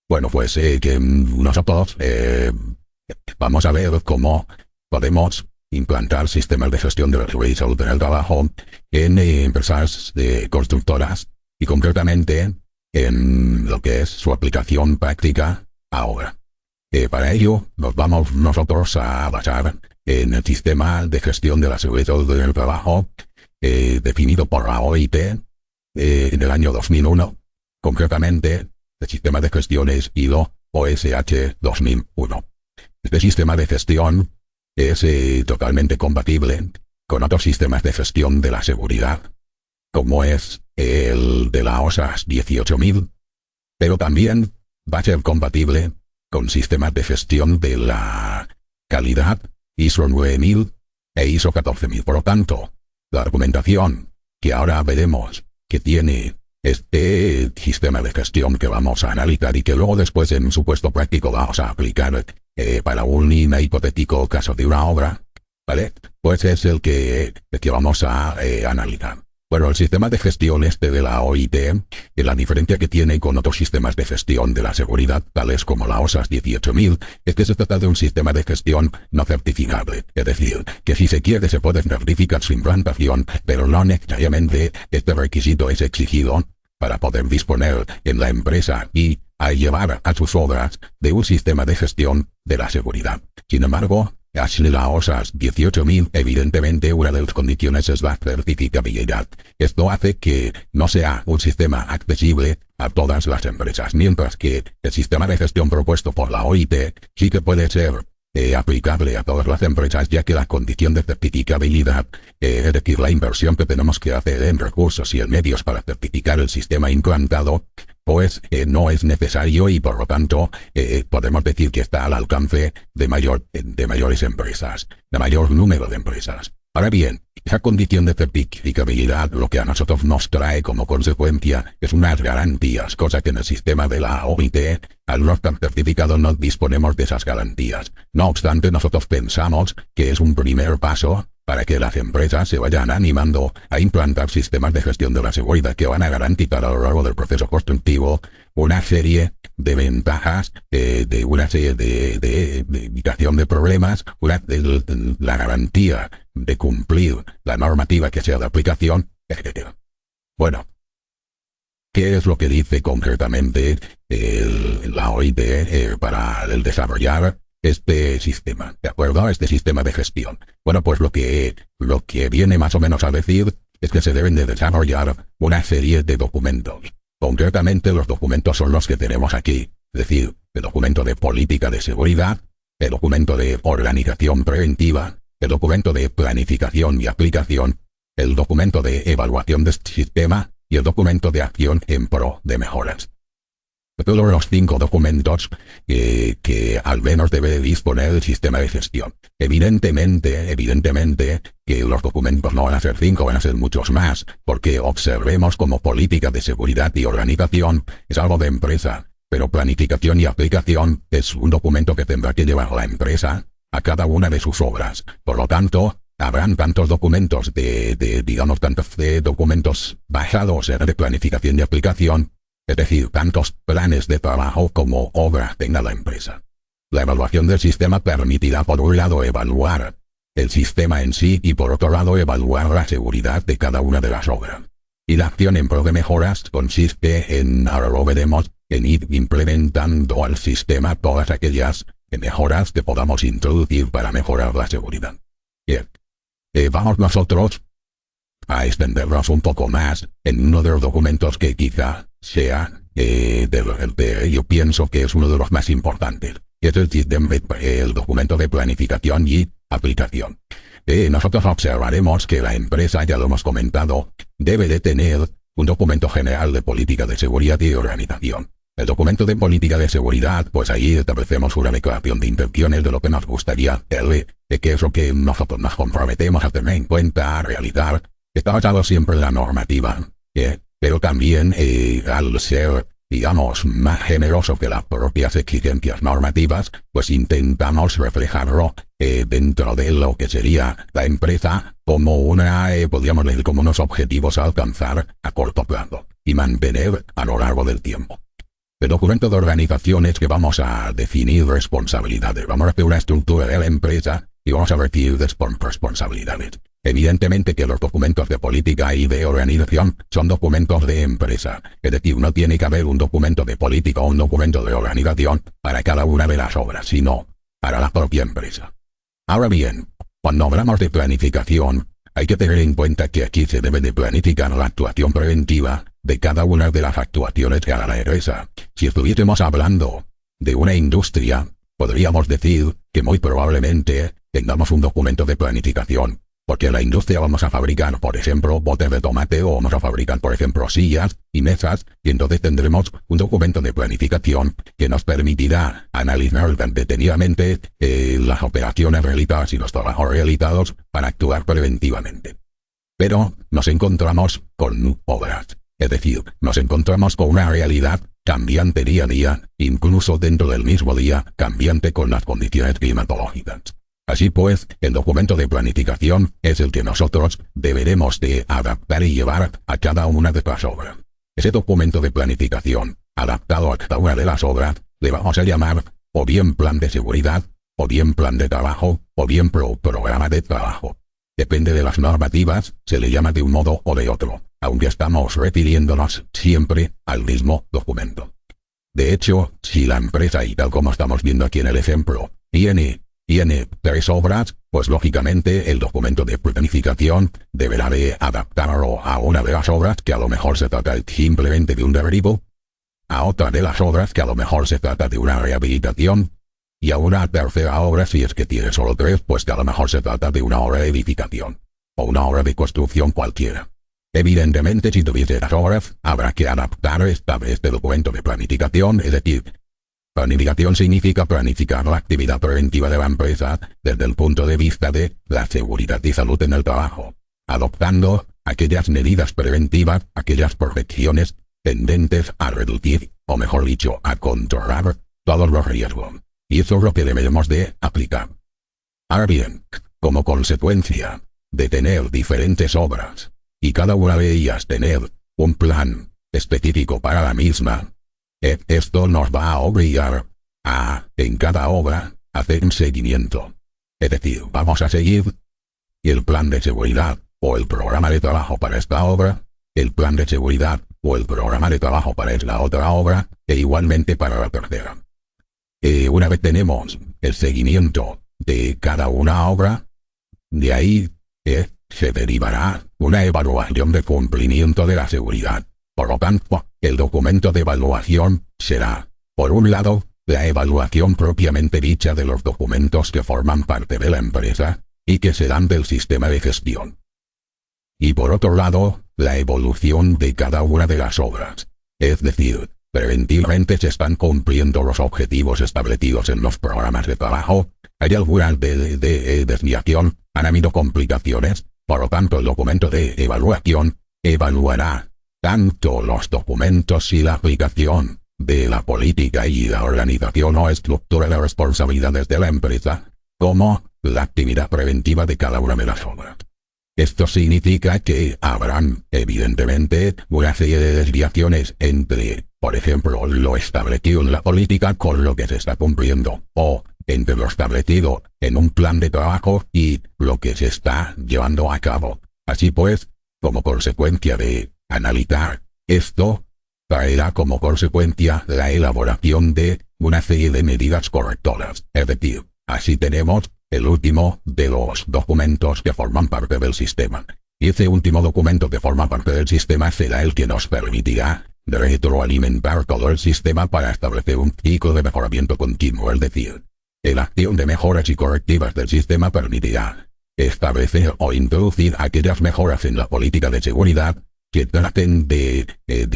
Bueno, pues que nosotros vamos a ver cómo podemos implantar sistemas de gestión de la seguridad y salud en el trabajo en empresas de constructoras y concretamente en lo que es su aplicación práctica ahora. Para ello nos vamos nosotros a basar en el sistema de gestión de la seguridad y salud en el trabajo definido por la OIT en el año 2001. Concretamente, el sistema de gestión es ISO OSH 2001. Este sistema de gestión es totalmente compatible con otros sistemas de gestión de la seguridad, como es el de la OSAS 18000, pero también va a ser compatible con sistemas de gestión de la calidad ISO 9000 e ISO 14000. Por lo tanto, la argumentación que ahora veremos que tiene este sistema de gestión que vamos a analizar y que luego después en un supuesto práctico vamos a aplicar para un hipotético caso de una obra, ¿vale? Pues es el que vamos a analizar. Bueno, el sistema de gestión este de la OIT, la diferencia que tiene con otros sistemas de gestión de la seguridad, tales como la OSAS 18000, es que se trata de un sistema de gestión no certificable. Es decir, que si se quiere se puede certificar su implantación, pero no necesariamente este requisito es exigido para poder disponer en la empresa y a llevar a sus obras de un sistema de gestión de la seguridad. Sin embargo, así la OSAS 18000, evidentemente una de las condiciones es la certificabilidad. Esto hace que no sea un sistema accesible a todas las empresas, mientras que el sistema de gestión propuesto por la OIT sí que puede ser aplicable a todas las empresas, ya que la condición de certificabilidad, es decir, la inversión que tenemos que hacer en recursos y en medios para certificar el sistema implantado, pues no es necesario y por lo tanto podemos decir que está al alcance de mayores empresas, de mayor número de empresas. Ahora bien, esa condición de certificabilidad lo que a nosotros nos trae como consecuencia es unas garantías, cosa que en el sistema de la OIT, al no estar certificado, no disponemos de esas garantías. No obstante, nosotros pensamos que es un primer paso para que las empresas se vayan animando a implantar sistemas de gestión de la seguridad que van a garantizar a lo largo del proceso constructivo una serie de ventajas, de una serie de evitación de problemas, la garantía de cumplir la normativa que sea de aplicación, etc. Bueno, ¿qué es lo que dice concretamente la OIT para el desarrollar este sistema, de acuerdo a este sistema de gestión? Bueno, pues lo que viene más o menos a decir es que se deben de desarrollar una serie de documentos. Concretamente, los documentos son los que tenemos aquí, es decir, el documento de política de seguridad, el documento de organización preventiva, el documento de planificación y aplicación, el documento de evaluación de este sistema y el documento de acción en pro de mejoras. Todos los 5 documentos que al menos debe disponer el sistema de gestión. Evidentemente que los documentos no van a ser 5, van a ser muchos más, porque observemos como política de seguridad y organización es algo de empresa, pero planificación y aplicación es un documento que tendrá que llevar la empresa a cada una de sus obras. Por lo tanto, habrán tantos documentos tantos documentos basados en de planificación y aplicación, es decir, tantos planes de trabajo como obra tenga la empresa. La evaluación del sistema permitirá, por un lado, evaluar el sistema en sí y, por otro lado, evaluar la seguridad de cada una de las obras. Y la acción en pro de mejoras consiste en, ahora lo veremos, en ir implementando al sistema todas aquellas mejoras que podamos introducir para mejorar la seguridad. Bien, vamos nosotros a extendernos un poco más en uno de los documentos que quizá sea, yo pienso que es uno de los más importantes, que es el documento de planificación y aplicación. Nosotros observaremos que la empresa, ya lo hemos comentado, debe de tener un documento general de política de seguridad y organización. El documento de política de seguridad, pues ahí establecemos una declaración de intenciones de lo que nos gustaría hacer, de qué es lo que nosotros nos comprometemos a tener en cuenta, a realizar. Está basado siempre en la normativa, pero también al ser, digamos, más generoso que las propias exigencias normativas, pues intentamos reflejarlo dentro de lo que sería la empresa como podríamos decir, como unos objetivos a alcanzar a corto plazo y mantener a lo largo del tiempo. El documento de organización es que vamos a definir responsabilidades. Vamos a hacer una estructura de la empresa y vamos a vertir responsabilidades. Evidentemente que los documentos de política y de organización son documentos de empresa. Es decir, no tiene que haber un documento de política o un documento de organización para cada una de las obras, sino para la propia empresa. Ahora bien, cuando hablamos de planificación, hay que tener en cuenta que aquí se debe de planificar la actuación preventiva de cada una de las actuaciones que haga la empresa. Si estuviésemos hablando de una industria, podríamos decir que muy probablemente tengamos un documento de planificación, porque en la industria vamos a fabricar, por ejemplo, botes de tomate o vamos a fabricar, por ejemplo, sillas y mesas, y entonces tendremos un documento de planificación que nos permitirá analizar detenidamente las operaciones realizadas y los trabajos realizados para actuar preventivamente. Pero nos encontramos con obras, es decir, nos encontramos con una realidad cambiante día a día, incluso dentro del mismo día, cambiante con las condiciones climatológicas. Así pues, el documento de planificación es el que nosotros deberemos de adaptar y llevar a cada una de las obras. Ese documento de planificación, adaptado a cada una de las obras, le vamos a llamar o bien plan de seguridad, o bien plan de trabajo, o bien programa de trabajo. Depende de las normativas, se le llama de un modo o de otro, aunque estamos refiriéndonos siempre al mismo documento. De hecho, si la empresa, y tal como estamos viendo aquí en el ejemplo, tiene 3 obras, pues lógicamente el documento de planificación deberá de adaptarlo a una de las obras que a lo mejor se trata simplemente de un derribo, a otra de las obras que a lo mejor se trata de una rehabilitación, y a una tercera obra, si es que tiene solo 3, pues que a lo mejor se trata de una obra de edificación, o una obra de construcción cualquiera. Evidentemente, si tuviese las obras, habrá que adaptar este documento de planificación, es decir, planificación significa planificar la actividad preventiva de la empresa desde el punto de vista de la seguridad y salud en el trabajo, adoptando aquellas medidas preventivas, aquellas protecciones tendentes a reducir, o mejor dicho, a controlar todos los riesgos. Y eso es lo que debemos de aplicar. Ahora bien, como consecuencia de tener diferentes obras, y cada una de ellas tener un plan específico para la misma, esto nos va a obligar a, en cada obra, hacer un seguimiento. Es decir, vamos a seguir el plan de seguridad o el programa de trabajo para esta obra, el plan de seguridad o el programa de trabajo para la otra obra, e igualmente para la tercera. Una vez tenemos el seguimiento de cada una obra, de ahí se derivará una evaluación de cumplimiento de la seguridad. Por lo tanto, el documento de evaluación será, por un lado, la evaluación propiamente dicha de los documentos que forman parte de la empresa y que se dan del sistema de gestión. Y por otro lado, la evolución de cada una de las obras. Es decir, preventivamente se están cumpliendo los objetivos establecidos en los programas de trabajo, hay algunas de desviación, han habido complicaciones, por lo tanto el documento de evaluación evaluará tanto los documentos y la aplicación de la política y la organización o estructura de responsabilidades de la empresa, como la actividad preventiva de cada una de las obras. Esto significa que habrán, evidentemente, una serie de desviaciones entre, por ejemplo, lo establecido en la política con lo que se está cumpliendo, o entre lo establecido en un plan de trabajo y lo que se está llevando a cabo. Así pues, como consecuencia de analizar esto, traerá como consecuencia la elaboración de una serie de medidas correctoras. Es decir, así tenemos el último de los documentos que forman parte del sistema. Y ese último documento que forma parte del sistema será el que nos permitirá retroalimentar todo el sistema para establecer un ciclo de mejoramiento continuo. Es decir, la acción de mejoras y correctivas del sistema permitirá establecer o introducir aquellas mejoras en la política de seguridad que traten de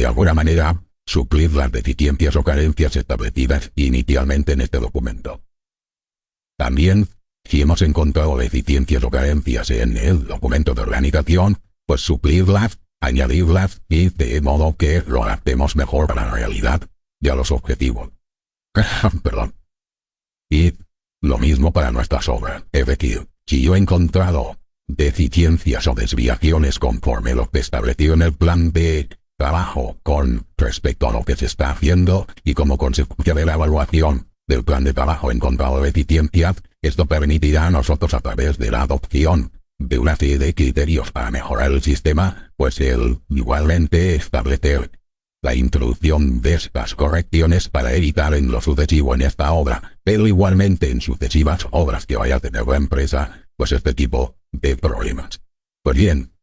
alguna manera, suplir las deficiencias o carencias establecidas inicialmente en este documento. También, si hemos encontrado deficiencias o carencias en el documento de organización, pues suplirlas, añadirlas y de modo que lo adaptemos mejor para la realidad y a los objetivos. Perdón. Y lo mismo para nuestras obras. Es decir, si yo he encontrado deficiencias o desviaciones conforme lo que establecido en el plan de trabajo con con respecto a lo que se está haciendo y como consecuencia de la evaluación del plan de trabajo en control de eficiencia, esto permitirá a nosotros a través de la adopción de una serie de criterios para mejorar el sistema, pues igualmente establecer la introducción de estas correcciones para evitar en lo sucesivo en esta obra, pero igualmente en sucesivas obras que vaya a tener la empresa, pues este tipo de problemas. Pues bien,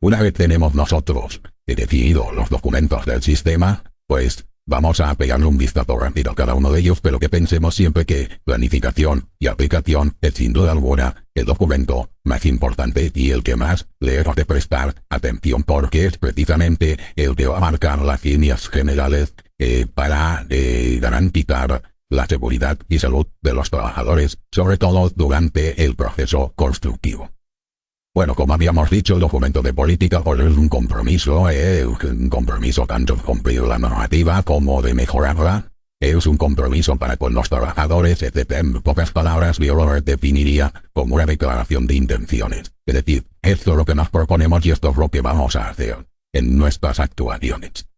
una vez tenemos nosotros definido los documentos del sistema, pues vamos a pegarle un vistazo rápido a cada uno de ellos, pero que pensemos siempre que planificación y aplicación es sin duda alguna el documento más importante y el que más le hemos de prestar atención porque es precisamente el que va a marcar las líneas generales para garantizar la seguridad y salud de los trabajadores, sobre todo durante el proceso constructivo. Bueno, como habíamos dicho, el documento de política pues es un compromiso tanto de cumplir la normativa como de mejorarla. Es un compromiso para con los trabajadores, etc. En pocas palabras, yo lo definiría como una declaración de intenciones. Es decir, esto es lo que nos proponemos y esto es lo que vamos a hacer en nuestras actuaciones.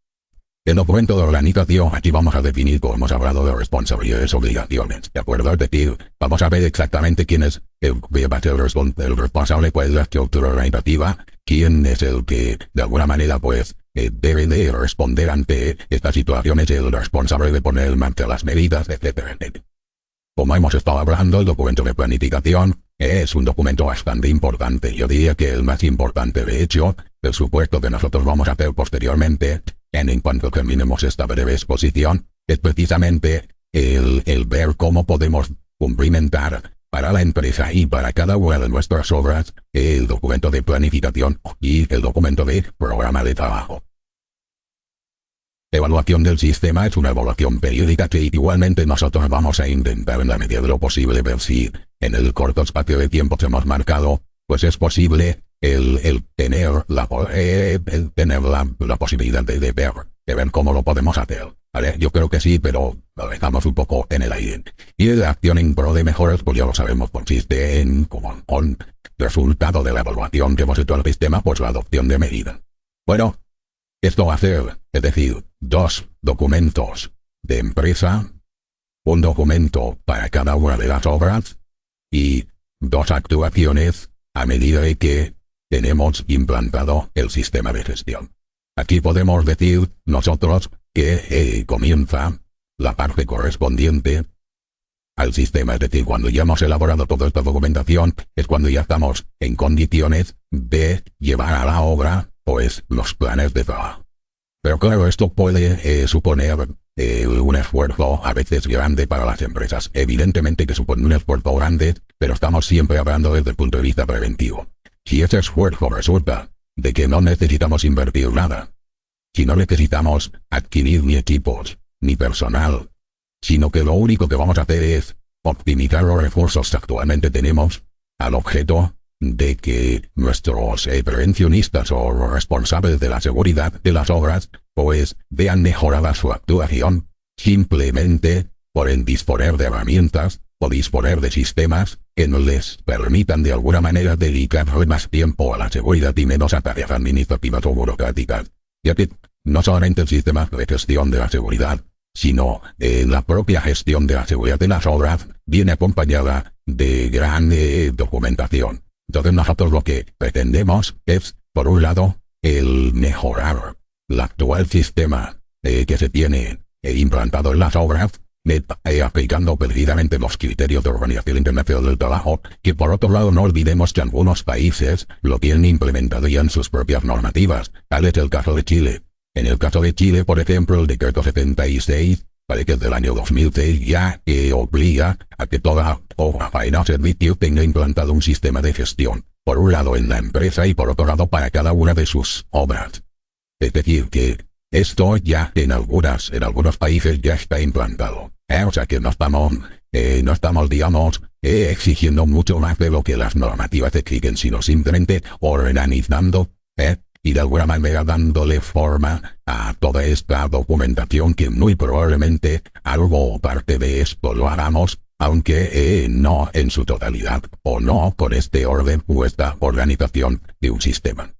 El documento de organización, aquí vamos a definir, como hemos hablado, de responsabilidades y obligaciones, ¿de acuerdo? Es decir, vamos a ver exactamente quién es el que va a ser el responsable, cuál es la estructura organizativa, quién es el que, de alguna manera, pues, debe de responder ante estas situaciones, el responsable de poner en marcha las medidas, etcétera, etcétera. Como hemos estado hablando, el documento de planificación es un documento bastante importante. Yo diría que el más importante, de hecho, el supuesto que nosotros vamos a hacer posteriormente, en cuanto terminemos esta breve exposición, es precisamente el ver cómo podemos cumplimentar para la empresa y para cada una de nuestras obras el documento de planificación y el documento de programa de trabajo. Evaluación del sistema es una evaluación periódica que igualmente nosotros vamos a intentar en la medida de lo posible ver si en el corto espacio de tiempo que hemos marcado, pues es posible el tener la posibilidad de ver cómo lo podemos hacer. ¿Vale? Yo creo que sí, pero lo dejamos un poco en el aire. Y la acción en pro de mejoras, pues ya lo sabemos, consiste en, como con resultado de la evaluación que hemos hecho al sistema, pues la adopción de medidas. Bueno, esto va a ser, es decir, 2 documentos de empresa, un documento para cada una de las obras y 2 actuaciones a medida de que tenemos implantado el sistema de gestión. Aquí podemos decir nosotros que comienza la parte correspondiente al sistema, es decir, cuando ya hemos elaborado toda esta documentación, es cuando ya estamos en condiciones de llevar a la obra, pues, los planes de trabajo. Pero claro, esto puede suponer un esfuerzo a veces grande para las empresas. Evidentemente que supone un esfuerzo grande, pero estamos siempre hablando desde el punto de vista preventivo. Si ese esfuerzo resulta de que no necesitamos invertir nada, si no necesitamos adquirir ni equipos, ni personal, sino que lo único que vamos a hacer es optimizar los recursos que actualmente tenemos al objeto de que nuestros prevencionistas o los responsables de la seguridad de las obras pues vean mejorada su actuación simplemente por el disponer de herramientas o disponer de sistemas que nos les permitan de alguna manera dedicar más tiempo a la seguridad y menos a tareas administrativas o burocráticas. Ya que no solamente el sistema de gestión de la seguridad, sino la propia gestión de la seguridad de las obras viene acompañada de gran documentación. Entonces nosotros lo que pretendemos es, por un lado, el mejorar el actual sistema que se tiene implantado en las obras, aplicando precisamente los criterios de Organización Internacional del Trabajo, que por otro lado no olvidemos que algunos países lo tienen implementado ya en sus propias normativas. Tal es el caso de Chile. En el caso de Chile, por ejemplo, el decreto 76, parece que es del año 2006, ya obliga a que toda faena o servicio tenga implantado un sistema de gestión, por un lado en la empresa y por otro lado para cada una de sus obras. Es decir, que esto ya en algunos países ya está implantado. O sea que no estamos, digamos, exigiendo mucho más de lo que las normativas exigen, sino simplemente organizando, y de alguna manera dándole forma a toda esta documentación que muy probablemente algo o parte de esto lo hagamos, aunque no en su totalidad, o no con este orden o esta organización de un sistema.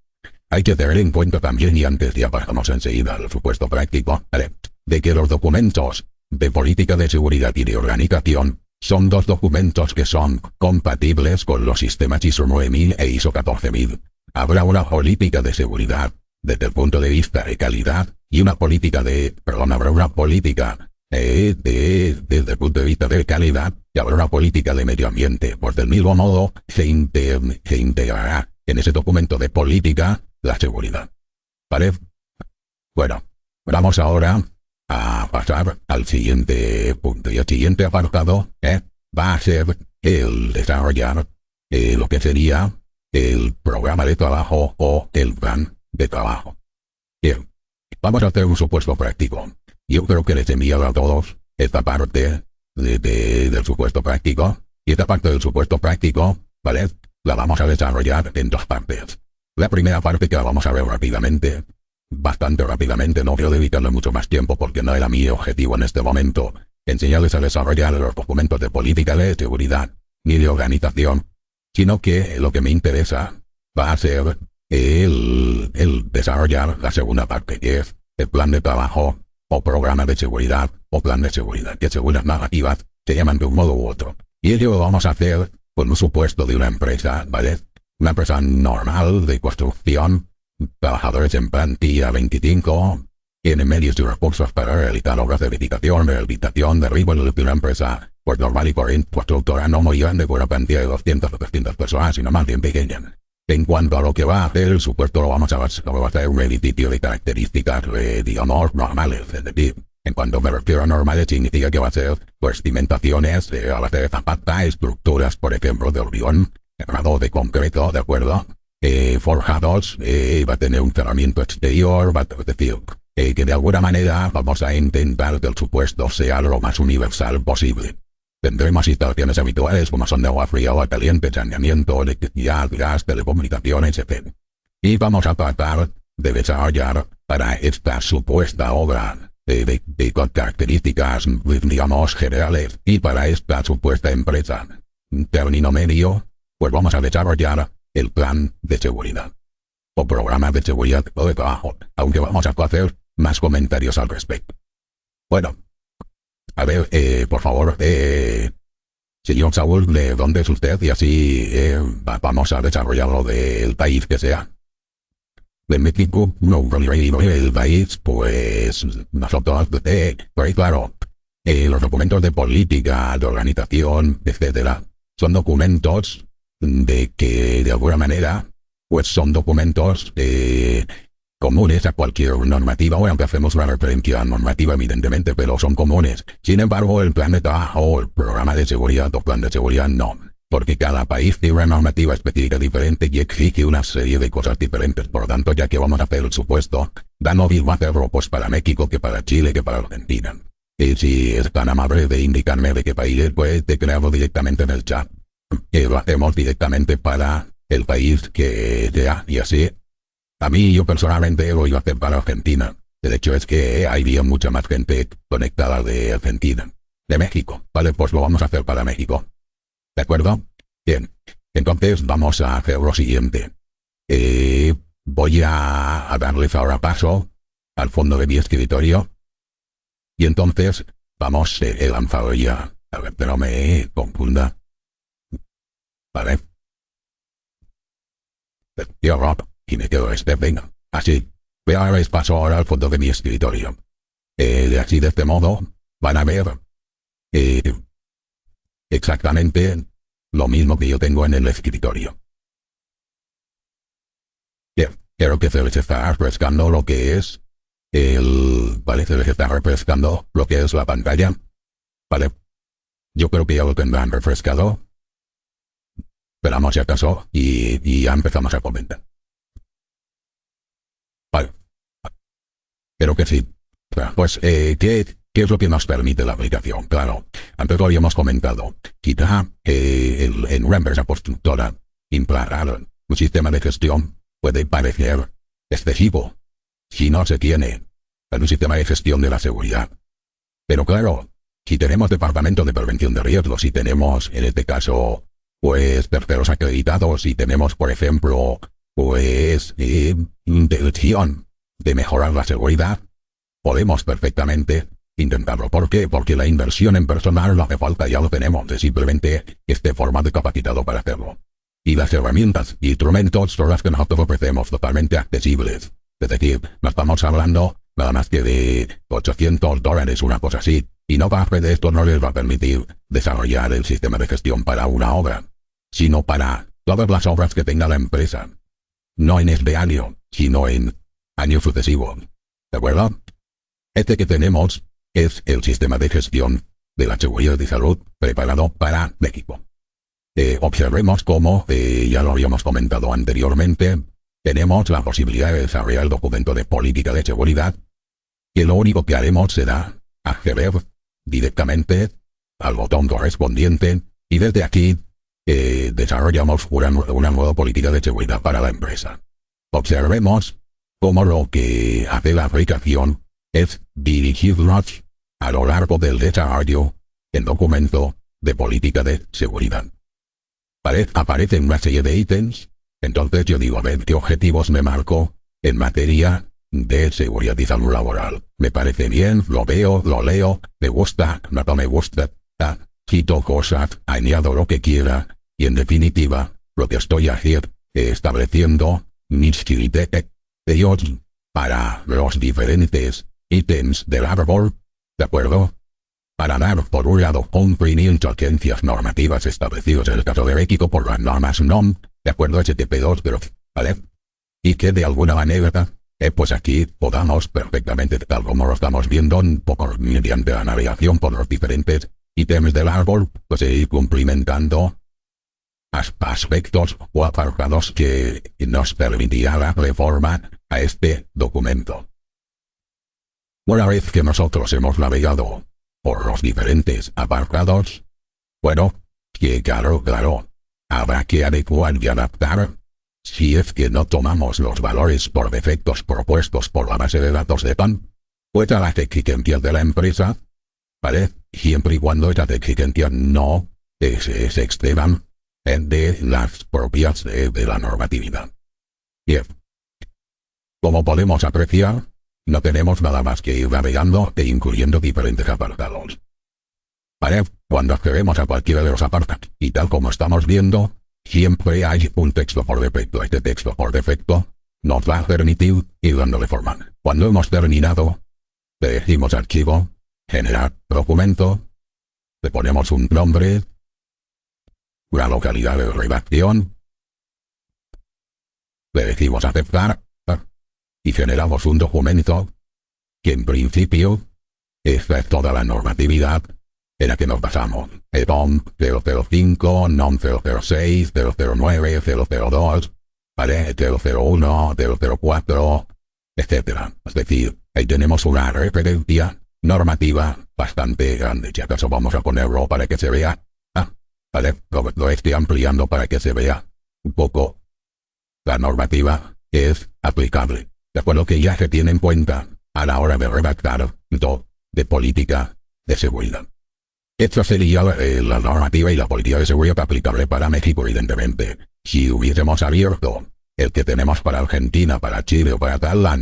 hay que tener en cuenta también, y antes ya pasamos enseguida al supuesto práctico, ¿vale?, de que los documentos de política de seguridad y de organización son dos documentos que son compatibles con los sistemas ISO 9000 e ISO 14000. Habrá una política de seguridad desde el punto de vista de calidad y una política habrá una política desde el punto de vista de calidad y habrá una política de medio ambiente. Pues del mismo modo se integrará en ese documento de política la seguridad. ¿Vale? Bueno, vamos ahora a pasar al siguiente punto. Y el siguiente apartado va a ser el desarrollar lo que sería el programa de trabajo o el plan de trabajo. Bien, vamos a hacer un supuesto práctico. Yo creo que les he enviado a todos esta parte del supuesto práctico. Y esta parte del supuesto práctico, ¿vale?, la vamos a desarrollar en dos partes. La primera parte, que la vamos a ver rápidamente, bastante rápidamente, no quiero dedicarle mucho más tiempo porque no era mi objetivo en este momento enseñarles a desarrollar los documentos de política de seguridad ni de organización, sino que lo que me interesa va a ser el desarrollar la segunda parte, que es el plan de trabajo o programa de seguridad o plan de seguridad, que según las narrativas se llaman de un modo u otro. Y ello lo vamos a hacer con un supuesto de una empresa, ¿vale? Una empresa normal de construcción, trabajadores en plantilla 25, tienen medios y recursos para realizar obras de edificación, rehabilitación, derribo de una empresa pues normal y corriente, constructora no muy grande, con una plantilla de 200 o 300 personas, sino más bien pequeña. En cuanto a lo que va a hacer, el supuesto lo vamos a hacer un edificio de características, digamos, normales. Es decir, en cuanto me refiero a normales, significa que va a ser, pues, cimentaciones, a base de zapata, estructuras, por ejemplo, de hormigón, cerrado de concreto, ¿de acuerdo? Forjados, va a tener un cerramiento exterior, es decir, que de alguna manera vamos a intentar que el supuesto sea lo más universal posible. Tendremos instalaciones habituales como son de agua fría o caliente, saneamiento, electricidad, gas, telecomunicaciones, etc. Y vamos a tratar de desarrollar para esta supuesta obra de características, digamos, generales, y para esta supuesta empresa, término medio, pues vamos a desarrollar el plan de seguridad o programa de seguridad o de trabajo, aunque vamos a hacer más comentarios al respecto. Bueno, a ver, por favor, señor Saúl, ¿de dónde es usted? Y así vamos a desarrollarlo del país que sea. De México, no, el país, pues nosotros, pues claro, los documentos de política, de organización, etcétera, son documentos de que de alguna manera, pues son documentos comunes a cualquier normativa, o aunque hacemos una referencia normativa evidentemente, pero son comunes. Sin embargo, el plan de trabajo, el programa de seguridad o plan de seguridad no, porque cada país tiene una normativa específica diferente y exige una serie de cosas diferentes. Por lo tanto, ya que vamos a hacer el supuesto, da lo mismo hacerlo pues para México que para Chile que para Argentina. Y si es tan amable de indicarme de qué país es, pues de crearlo directamente en el chat. Y lo hacemos directamente para el país que sea, y así. A mí, yo personalmente lo iba a hacer para Argentina. El hecho es que había mucha más gente conectada de Argentina. De México, ¿vale? Pues lo vamos a hacer para México. ¿De acuerdo? Bien. Entonces vamos a hacer lo siguiente. Voy a darles ahora paso al fondo de mi escritorio. Y entonces vamos, he lanzado ya. A ver, pero me confunda. ¿Vale? Tío Rob, y me quedo venga. Así. Voy a darles paso ahora al fondo de mi escritorio. Así de este modo, van a ver exactamente lo mismo que yo tengo en el escritorio. Bien, creo que se les está refrescando lo que es vale, se les está refrescando lo que es la pantalla. Vale, yo creo que ya lo tendrán refrescado. Esperamos si acaso y ya empezamos a comentar. Vale, creo que sí. Pues, ¿qué es lo que nos permite la aplicación? Claro, antes lo habíamos comentado. Quizá en una empresa constructora implantar un sistema de gestión puede parecer excesivo si no se tiene un sistema de gestión de la seguridad. Pero claro, si tenemos departamento de prevención de riesgos, si tenemos, en este caso, pues terceros acreditados, si tenemos, por ejemplo, pues, intención de mejorar la seguridad, podemos perfectamente intentarlo. ¿Por qué? Porque la inversión en personal no hace falta, ya lo tenemos, de simplemente esté formado y capacitado para hacerlo. Y las herramientas y instrumentos son las que nosotros ofrecemos totalmente accesibles. Es decir, no estamos hablando nada más que de $800, una cosa así, y no parte de esto no les va a permitir desarrollar el sistema de gestión para una obra, sino para todas las obras que tenga la empresa. No en este año, sino en años sucesivos. ¿De acuerdo? Este que tenemos es el sistema de gestión de la seguridad y salud preparado para México. Observemos cómo, ya lo habíamos comentado anteriormente, tenemos la posibilidad de desarrollar el documento de política de seguridad, que lo único que haremos será acceder directamente al botón correspondiente y desde aquí desarrollamos una nueva política de seguridad para la empresa. Observemos cómo lo que hace la aplicación es dirigirnos a lo largo del desarrollo del documento de política de seguridad. Aparecen una serie de ítems, entonces yo digo, a ver, ¿qué objetivos me marco en materia de seguridad y salud laboral? Me parece bien, lo veo, lo leo, me gusta, no me gusta, quito cosas, añado lo que quiera, y en definitiva, lo que estoy estableciendo mis criterios para los diferentes ítems del árbol, ¿de acuerdo? Para dar, por un lado, cumplimiento a agencias normativas establecidas en el caso de México por las normas NOM, ¿de acuerdo? STP2, pero, ¿vale? Y que de alguna manera, pues aquí podamos perfectamente, tal como lo estamos viendo, un poco mediante la navegación por los diferentes ítems del árbol, pues ir cumplimentando aspectos o apartados que nos permitirá la reforma a este documento. Una vez que nosotros hemos navegado por los diferentes apartados, bueno, que claro, habrá que adecuar y adaptar, si es que no tomamos los valores por defectos propuestos por la base de datos de PAN, pues a las exigencias de la empresa, ¿vale? Siempre y cuando esas exigencias no se excedan de las propias de la normatividad. Bien, como podemos apreciar, no tenemos nada más que ir navegando e incluyendo diferentes apartados. ¿Vale? Cuando accedemos a cualquiera de los apartados, y tal como estamos viendo, siempre hay un texto por defecto. Este texto por defecto nos va a permitir ir dándole forma. Cuando hemos terminado, le decimos archivo, generar documento, le ponemos un nombre, una localidad de redacción, le decimos aceptar, y generamos un documento que en principio es toda la normatividad en la que nos basamos. El NOM 005, NOM 006, 009, 002, ¿vale? 001, 004, etc. Es decir, ahí tenemos una referencia normativa bastante grande. Si acaso vamos a ponerlo para que se vea, ¿vale? Lo estoy ampliando para que se vea un poco la normativa que es aplicable. De acuerdo, que ya se tiene en cuenta a la hora de redactar de política de seguridad. Esta sería la normativa y la política de seguridad aplicable para México, evidentemente. Si hubiésemos abierto el que tenemos para Argentina, para Chile o para tal, la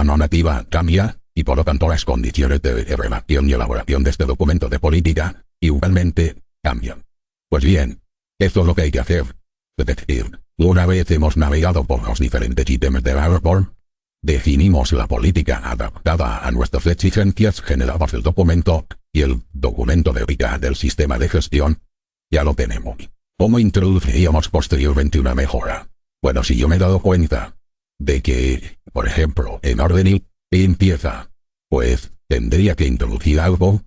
normativa cambia y por lo tanto las condiciones de redacción y elaboración de este documento de política igualmente cambian. Pues bien, esto es lo que hay que hacer. Es decir, una vez hemos navegado por los diferentes ítems del árbol, definimos la política adaptada a nuestras exigencias, generamos el documento y el documento de ética del sistema de gestión ya lo tenemos. ¿Cómo introduciríamos posteriormente una mejora? Bueno, si yo me he dado cuenta de que, por ejemplo, en orden y limpieza, pues tendría que introducir algo,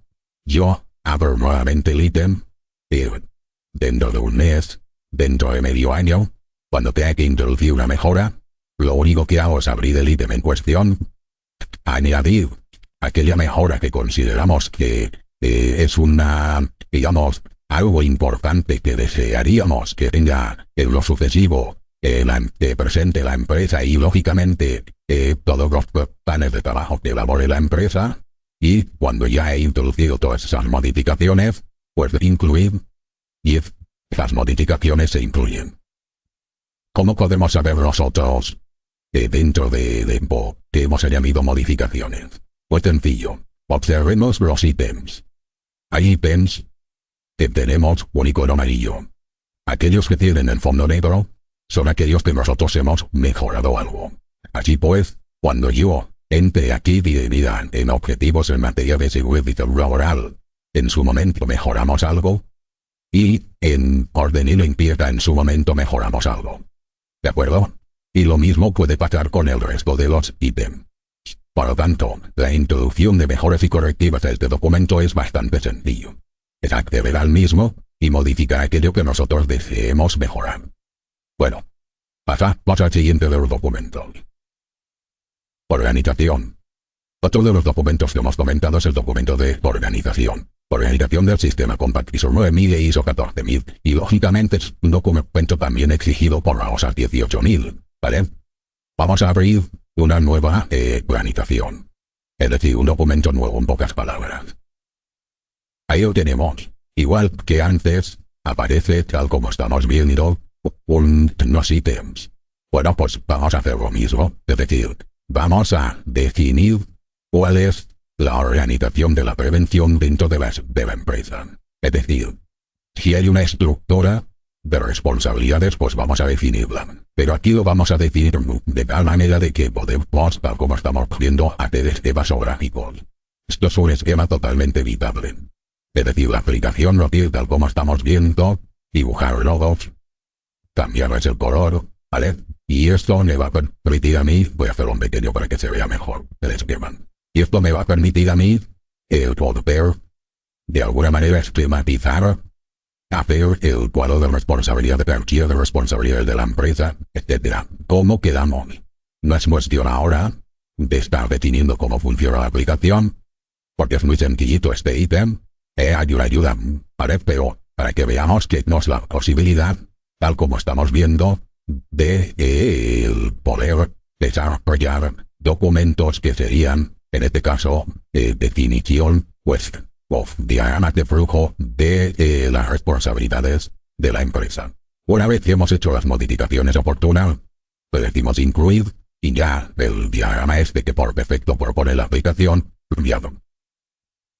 yo abro nuevamente el ítem dentro de un mes, dentro de medio año, cuando tenga que introducir una mejora, lo único que hago es abrir el ítem en cuestión, añadir aquella mejora que consideramos que es digamos, algo importante que desearíamos que tenga en lo sucesivo presente la empresa y, lógicamente, todos los planes de trabajo que elabore la empresa, y cuando ya he introducido todas esas modificaciones, pues incluir, y las modificaciones se incluyen. ¿Cómo podemos saber nosotros que dentro de Dempo que hemos añadido modificaciones? Pues sencillo, observemos los ítems. Hay ítems que tenemos un icono amarillo. Aquellos que tienen el fondo negro son aquellos que nosotros hemos mejorado algo. Así pues, cuando yo entre aquí dividida en objetivos en materia de seguridad laboral, en su momento mejoramos algo, y en orden y limpieza en su momento mejoramos algo. ¿De acuerdo? Y lo mismo puede pasar con el resto de los ítems. Por lo tanto, la introducción de mejoras y correctivas a este documento es bastante sencillo. Es acceder al mismo y modificar aquello que nosotros deseemos mejorar. Bueno, pasamos al siguiente de los documentos. Organización. Otro de los documentos que hemos comentado es el documento de organización. Organización del sistema Compact ISO 9000 e ISO 14000, y lógicamente es un documento también exigido por la OSA 18000, ¿vale? Vamos a abrir una nueva organización. Es decir, un documento nuevo en pocas palabras. Ahí lo tenemos. Igual que antes, aparece tal como estamos viendo, unos ítems. Bueno, pues vamos a hacer lo mismo. Es decir, vamos a definir cuál es la organización de la prevención dentro de la empresa. Es decir, si hay una estructura de responsabilidades, pues vamos a definirla. Pero aquí lo vamos a definir de tal manera de que podemos, tal como estamos viendo, hacer esquemas o gráficos. Esto es un esquema totalmente evitable. Es decir, la aplicación lo tiene tal como estamos viendo, dibujar logos, cambiarles el color, ¿vale? Y esto me va a permitir a mí, voy a hacerlo en pequeño para que se vea mejor el esquema. Y esto me va a permitir a mí el poder, de alguna manera, esquematizar, hacer el cuadro de responsabilidad, de perfil de responsabilidad de la empresa, etc. ¿Cómo quedamos? No es cuestión ahora de estar definiendo cómo funciona la aplicación, porque es muy sencillito este ítem. Hay una ayuda, ¿vale? Pero para que veamos que nos da la posibilidad, tal como estamos viendo, de el poder desarrollar documentos que serían, en este caso, definición, pues, of diagramas de flujo de las responsabilidades de la empresa. Una vez que hemos hecho las modificaciones oportunas, le decimos incluir, y ya el diagrama este que por defecto propone la aplicación, enviado.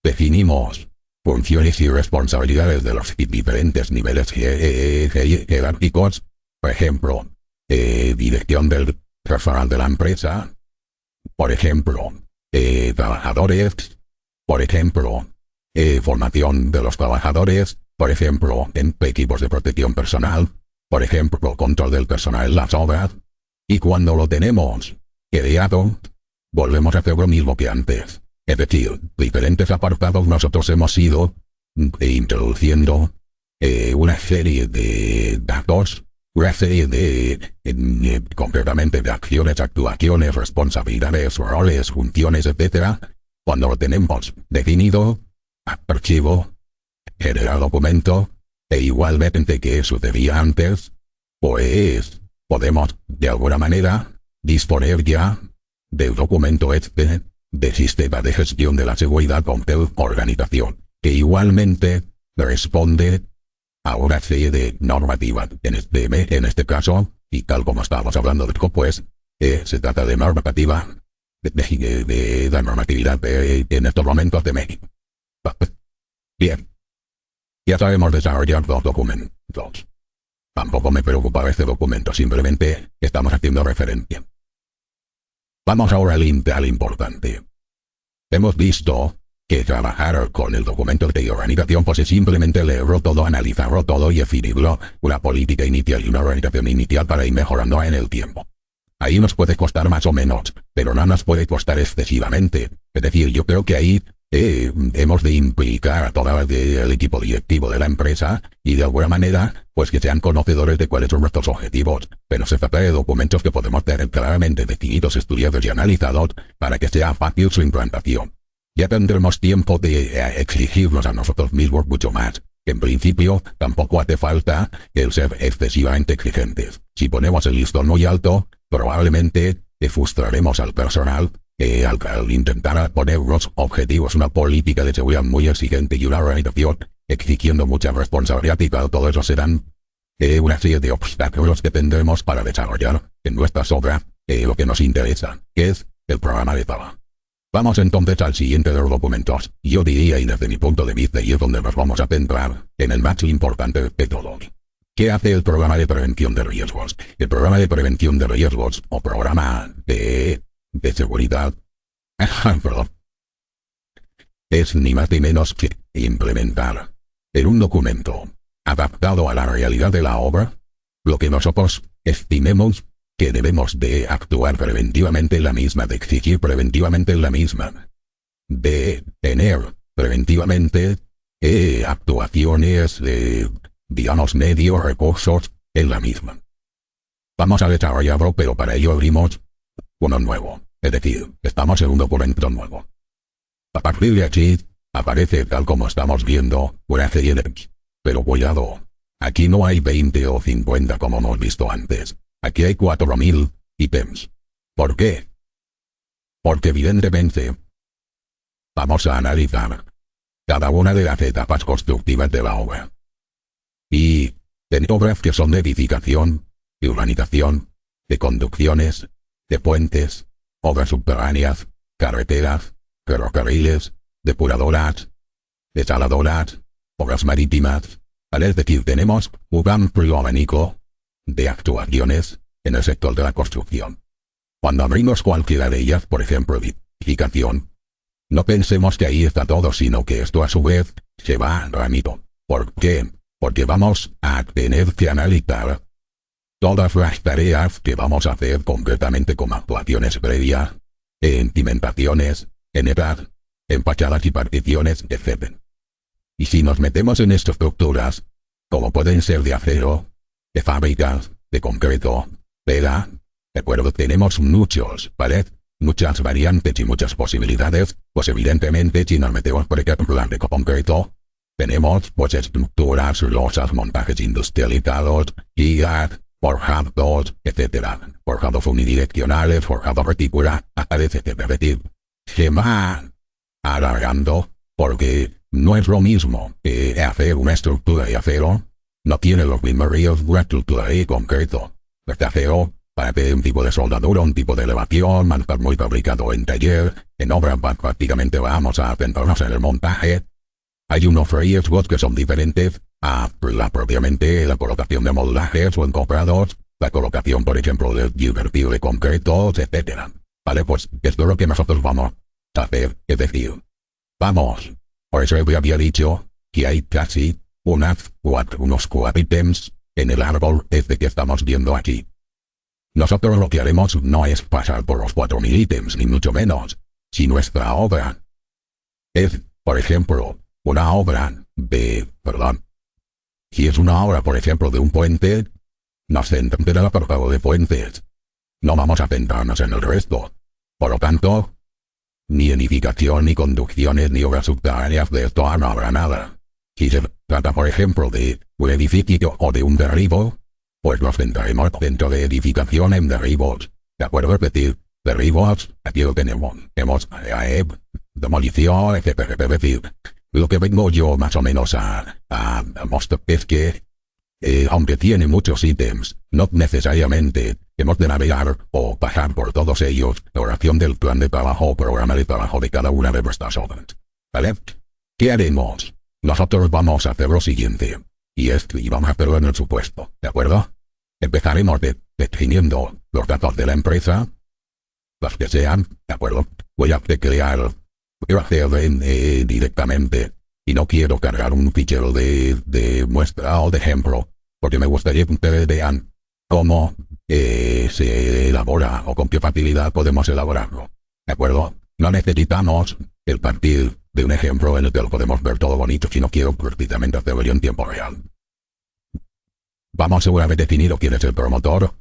Definimos funciones y responsabilidades de los diferentes niveles jerárquicos, por ejemplo, dirección del personal de la empresa, por ejemplo, trabajadores, por ejemplo, formación de los trabajadores, por ejemplo, en equipos de protección personal, por ejemplo, control del personal en las obras, y cuando lo tenemos creado, volvemos a hacer lo mismo que antes. Es decir, diferentes apartados nosotros hemos ido introduciendo una serie de datos, una serie de concretamente de acciones, actuaciones, responsabilidades, roles, funciones, etc. Cuando lo tenemos definido, archivo, generar documento, e igualmente que sucedía antes, pues podemos de alguna manera disponer ya del documento este de sistema de gestión de la seguridad con organización, que igualmente responde a una serie de normativas. En este caso, y tal como estábamos hablando de pues, se trata de normativa, de la normatividad en estos momentos de México. Bien, ya sabemos desarrollar los documentos. Tampoco me preocupaba este documento, simplemente estamos haciendo referencia. Vamos ahora al importante. Hemos visto que trabajar con el documento de organización pues es simplemente leerlo todo, analizarlo todo y definirlo una política inicial y una organización inicial para ir mejorando en el tiempo. Ahí nos puede costar más o menos, pero no nos puede costar excesivamente. Es decir, yo creo que ahí hemos de implicar a todo el equipo directivo de la empresa y de alguna manera, pues que sean conocedores de cuáles son nuestros objetivos. Pero se trata de documentos que podemos tener claramente definidos, estudiados y analizados para que sea fácil su implantación. Ya tendremos tiempo de exigirnos a nosotros mismos mucho más. En principio, tampoco hace falta el ser excesivamente exigentes. Si ponemos el listón muy alto, probablemente frustraremos al personal al intentar poner unos objetivos, una política de seguridad muy exigente y una organización exigiendo mucha responsabilidad, y claro, todo eso serán Una serie de obstáculos que tendremos para desarrollar en nuestras obras lo que nos interesa, que es el programa de trabajo. Vamos entonces al siguiente de los documentos. Yo diría, y desde mi punto de vista, y es donde nos vamos a centrar, en el más importante de todos. ¿Qué hace el programa de prevención de riesgos? El programa de prevención de riesgos, o programa de seguridad, perdón, es ni más ni menos que implementar en un documento adaptado a la realidad de la obra lo que nosotros estimemos que debemos de actuar preventivamente en la misma, de exigir preventivamente en la misma, de tener preventivamente actuaciones, digamos, medios, recursos en la misma. Vamos a desarrollarlo, pero para ello abrimos uno nuevo, es decir, estamos en un documento nuevo. A partir de aquí, aparece, tal como estamos viendo, una serie de... Pero cuidado, aquí no hay 20 o 50 como hemos visto antes. Aquí hay 4000 ítems. ¿Por qué? Porque evidentemente vamos a analizar cada una de las etapas constructivas de la obra. Y en obras que son de edificación, de urbanización, de conducciones, de puentes, obras subterráneas, carreteras, ferrocarriles, depuradoras, desaladoras, obras marítimas, ¿vale? Es decir, tenemos un amplio abanico de actuaciones en el sector de la construcción. Cuando abrimos cualquiera de ellas, por ejemplo, edificación, no pensemos que ahí está todo, sino que esto a su vez se va al ramito. ¿Por qué? Porque vamos a tener que analizar todas las tareas que vamos a hacer concretamente como actuaciones previas, en cimentaciones, en edad, en fachadas y particiones, etc. Y si nos metemos en estructuras, como pueden ser de acero, de fábricas, de concreto, tela, de acuerdo, tenemos muchas variantes y muchas posibilidades, pues evidentemente si nos metemos por ejemplo en de concreto, tenemos pues estructuras, losas, montajes industrializados, guías, forjados, etc. Forjados unidireccionales, forjados reticulares, etc. Es decir, se va alargando porque no es lo mismo hacer una estructura de acero, no tiene los mismos riesgos una estructura de concreto. Este acero, para hacer un tipo de soldadura, un tipo de elevación, va a estar muy fabricado en taller, en obra prácticamente vamos a centrarnos en el montaje. Hay unos riesgos que son diferentes a propiamente la colocación de moldajes o encoprados, la colocación, por ejemplo, del divertido de concretos, etc. Vale, pues esto es lo que nosotros vamos a hacer, es decir, vamos. Por eso había dicho que hay casi unos 4 ítems en el árbol este que estamos viendo aquí. Nosotros lo que haremos no es pasar por los 4000 ítems, ni mucho menos. Si nuestra obra es, por ejemplo, una obra si es una obra, por ejemplo, de un puente, nos centraremos por favor de puentes. No vamos a centrarnos en el resto. Por lo tanto, ni edificación, ni conducciones, ni obras subterráneas, de esto no habrá nada. Si se trata, por ejemplo, de un edificio o de un derribo, pues nos centraremos dentro de edificación en derribos. ¿De acuerdo? Es decir, derribos, aquí lo tenemos. Tenemos demolición, etc. Es decir, lo que vengo yo más o menos a mostrar es que, aunque tiene muchos ítems, no necesariamente hemos de navegar o pasar por todos ellos la oración del plan de trabajo o programa de trabajo de cada una de nuestras obras. ¿Vale? ¿Qué haremos? Nosotros vamos a hacer lo siguiente, y vamos a hacerlo en el supuesto, ¿de acuerdo? Empezaremos definiendo los datos de la empresa, los que sean, ¿de acuerdo? Voy a crear, quiero hacer directamente, y no quiero cargar un fichero de muestra o de ejemplo, porque me gustaría que ustedes vean cómo se elabora o con qué facilidad podemos elaborarlo, ¿de acuerdo? No necesitamos el partir de un ejemplo en el que lo podemos ver todo bonito, si no quiero precisamente hacerlo en tiempo real. Vamos seguramente a definir quién es el promotor.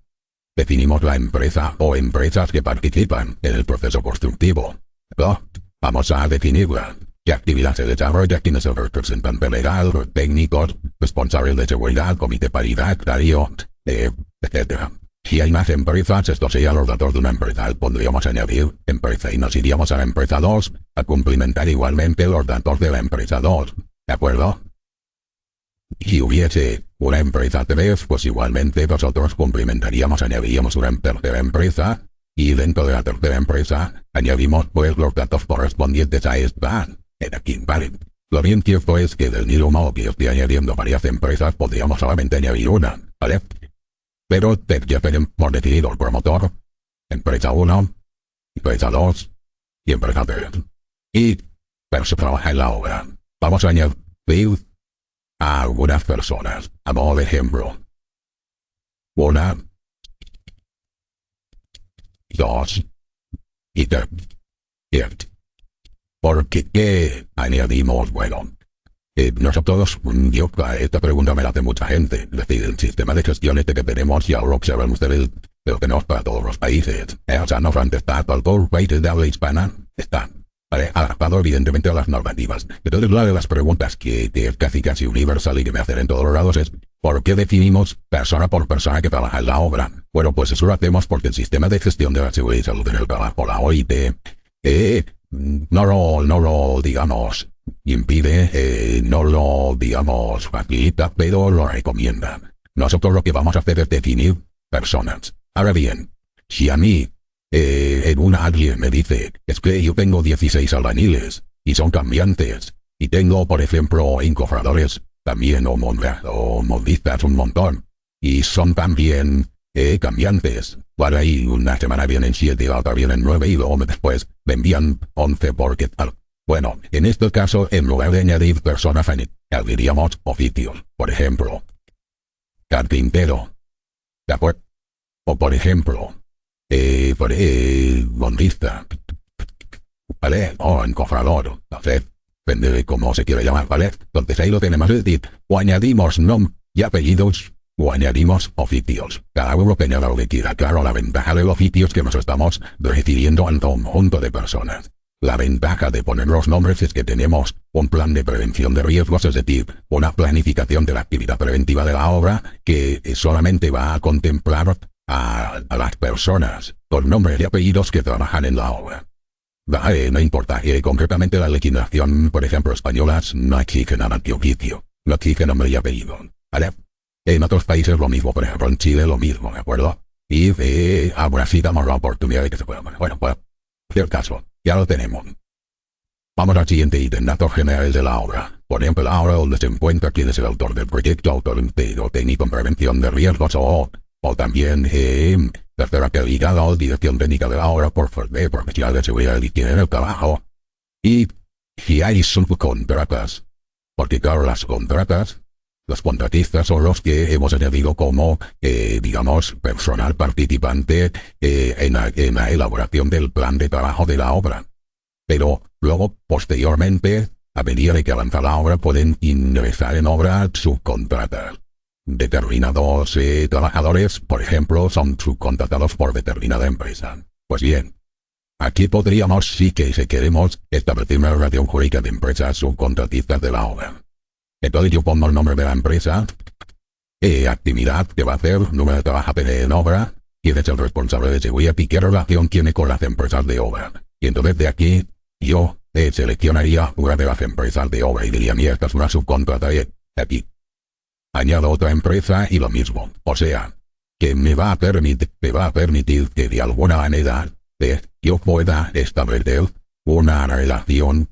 Definimos la empresa o empresas que participan en el proceso constructivo. ¿No? Vamos a definirla. ¿Qué actividad se desarrolla? ¿Quién es el representante legal? Los técnicos, responsables de seguridad, comité paritario, etc. Si hay más empresas, estos serían los datos de una empresa. Podríamos añadir empresa y nos iríamos a la empresa 2 a cumplimentar igualmente los datos de la empresa 2. ¿De acuerdo? Si hubiese una empresa 3, pues igualmente nosotros complementaríamos, añadiríamos una tercera empresa, y dentro de la tercera empresa añadimos pues los datos correspondientes a esta. En aquí, vale. Lo bien cierto es que del mismo modo que yo estoy añadiendo varias empresas, podríamos solamente añadir una, ¿vale? Pero ya tenemos decidido el promotor, empresa 1, empresa 2 y empresa 3. Y se trabaja en la obra. Vamos a añadir a algunas personas, a modo de ejemplo. 1, 2 y 3. ¿Qué añadimos? Bueno, nosotros, esta pregunta me la hace mucha gente. Es decir, el sistema de gestión que tenemos, ya lo observan ustedes, lo tenemos para todos los países. O sea, no solamente está para todos los países de habla hispana, está adaptado evidentemente a las normativas. Entonces, una de las preguntas que es casi universal y que me hacen en todos los lados es, ¿por qué definimos persona por persona que trabaja en la obra? Bueno, pues eso lo hacemos porque el sistema de gestión de la seguridad y salud en el trabajo, la OIT, no lo digamos impide, no lo digamos facilita, pero lo recomienda. Nosotros lo que vamos a hacer es definir personas. Ahora bien, si a mí alguien me dice, es que yo tengo 16 albañiles y son cambiantes, y tengo, por ejemplo, encofradores también, o modistas un montón, y son también cambiantes. Para ahí una semana vienen 7, la otra vienen 9 y luego después me envían 11 porque tal. Bueno, en este caso, en lugar de añadir personas, añadiríamos oficios. Por ejemplo, carpintero. ¿De acuerdo? O por ejemplo, modista. ¿Vale? O encofrador. No sé, depende de cómo se quiere llamar, ¿vale? Entonces ahí lo tenemos. Es decir, o añadimos nombre y apellidos, o añadimos oficios. Cada uno que añada lo que quiera. Claro, la ventaja del oficio es que nos estamos refiriendo a un conjunto de personas. La ventaja de poner los nombres es que tenemos un plan de prevención de riesgos, es decir, una planificación de la actividad preventiva de la obra que solamente va a contemplar a las personas con nombres y apellidos que trabajan en la obra. No importa, concretamente la legislación, por ejemplo, española, no exige nada de oficio, no exige nombre y apellido, ¿vale? En otros países lo mismo, por ejemplo en Chile lo mismo, ¿de acuerdo? Y ahora sí damos la oportunidad de que se pueda. Bueno, pues, en el caso, ya lo tenemos. Vamos al siguiente ítem, datos generales de la obra. Por ejemplo, la obra donde se encuentra quién es el autor del proyecto, autor o técnico en prevención de riesgos, o también tercera calidad o dirección técnica de la obra por profesional de seguridad y higiene en el trabajo. Y si hay subcontratas, porque claro, las contratas, los contratistas son los que hemos añadido como, digamos, personal participante en la elaboración del plan de trabajo de la obra. Pero luego, posteriormente, a medida de que avanza la obra, pueden ingresar en obra subcontratas. Determinados trabajadores, por ejemplo, son subcontratados por determinada empresa. Pues bien, aquí podríamos, sí que si queremos, establecer una relación jurídica de empresas subcontratistas de la obra. Entonces yo pongo el nombre de la empresa, actividad que va a hacer, número de trabajadores en obra, quién es el responsable de seguridad y qué relación tiene con las empresas de obra. Y entonces de aquí yo seleccionaría una de las empresas de obra y diría, mira, esta es una subcontrata de aquí. Añado otra empresa y lo mismo. O sea, que me va a permitir que de alguna manera yo pueda establecer una relación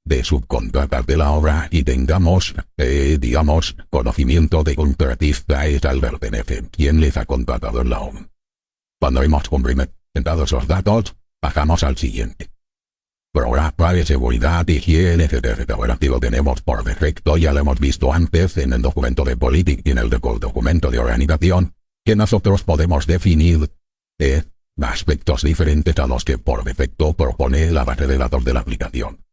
de subcontratas de la obra y tengamos, digamos, conocimiento de contratista es al pertenece quién les ha contratado en la obra. Cuando hemos complementado esos datos, pasamos al siguiente. Programa de seguridad, higiene, etc. Bueno, aquí lo tenemos por defecto, ya lo hemos visto antes en el documento de política y en el documento de organización, que nosotros podemos definir aspectos diferentes a los que por defecto propone la base de datos de la aplicación.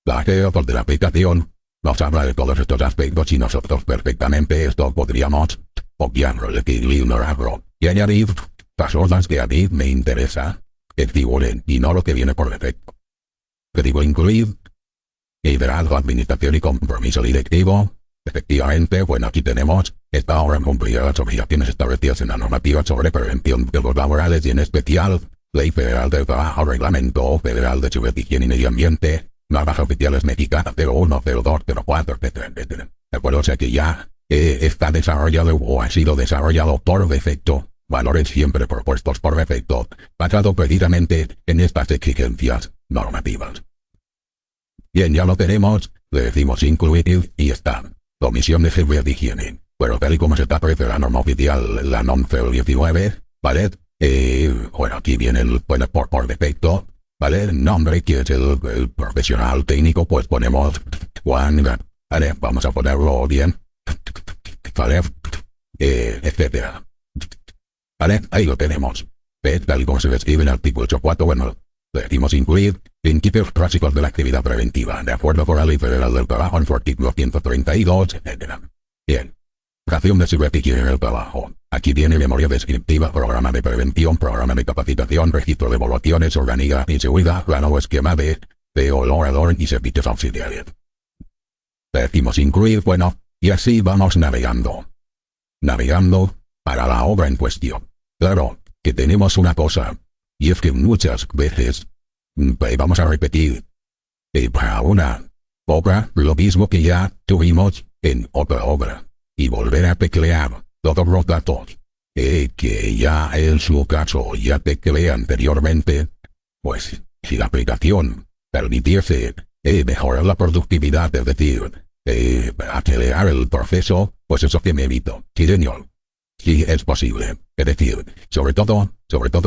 La base de datos de la aplicación nos habla de todos estos aspectos y nosotros perfectamente esto podríamos obviarlo, ignorarlo y añadir personas que a mí me interesa que figuren y no lo que viene por defecto. Que digo incluir liderazgo, administración y compromiso directivo. Efectivamente, bueno, aquí tenemos esta obra cumplirá las obligaciones establecidas en la normativa sobre prevención de los laborales y en especial Ley Federal del Trabajo, Reglamento Federal de Seguridad, Higiene y Medio Ambiente, normas oficiales mexicanas 01, 02, 04, etc. De acuerdo, o sea que ya está desarrollado o ha sido desarrollado por defecto, valores siempre propuestos por defecto, basado precisamente en estas exigencias normativas. Bien, ya lo tenemos, le decimos incluir y está. Omisión de seguridad de higiene. Bueno, tal y como se establece la norma oficial, la NOM 019, ¿vale? Bueno, aquí viene el por defecto, ¿vale? El nombre, que es el profesional técnico, pues ponemos Juan, ¿vale? Vamos a ponerlo bien, ¿vale? Etcétera. ¿Vale? Ahí lo tenemos. ¿Ves? Tal y como se describe en el artículo 8.4, bueno, le decimos incluir principios básicos de la actividad preventiva, de acuerdo con la Ley Federal del Trabajo en su artículo 132, etc. Bien. Ración de seguridad y higiene en el trabajo. Aquí viene memoria descriptiva, programa de prevención, programa de capacitación, registro de evaluaciones, organiza y seguridad, plano o esquema de orador y servicios auxiliares. Le decimos incluir, bueno, y así vamos navegando. Navegando para la obra en cuestión. Claro, que tenemos una cosa, y es que muchas veces, vamos a repetir, para una obra, lo mismo que ya tuvimos en otra obra, y volver a teclear todos los datos, que ya en su caso ya tecleé anteriormente, pues si la aplicación permitiese mejorar la productividad, es decir, acelerar el proceso, pues eso que me evito. Sí, señor. Sí, es posible. Es decir, sobre todo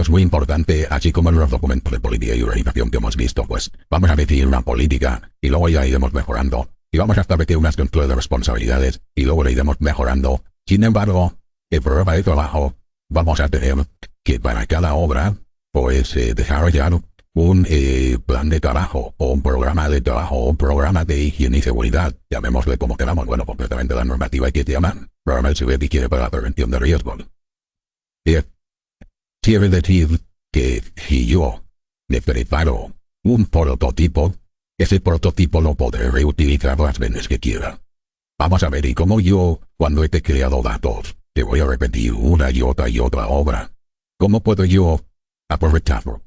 es muy importante, así como en los documentos de política y organización que hemos visto, pues vamos a definir una política y luego ya iremos mejorando. Y vamos a establecer unas controles de responsabilidades y luego le iremos mejorando. Sin embargo, el programa de trabajo vamos a tener que para cada obra, pues desarrollar un plan de trabajo o un programa de trabajo o un programa de higiene y seguridad, llamémosle como queramos, bueno, completamente la normativa que te llaman, programa de seguridad y higiene para la prevención de riesgos. Quiere decir que si yo me preparo un prototipo, ese prototipo lo podré reutilizar las veces que quiera. Vamos a ver, y como yo, cuando he creado datos, te voy a repetir una y otra obra, ¿cómo puedo yo aprovecharlo?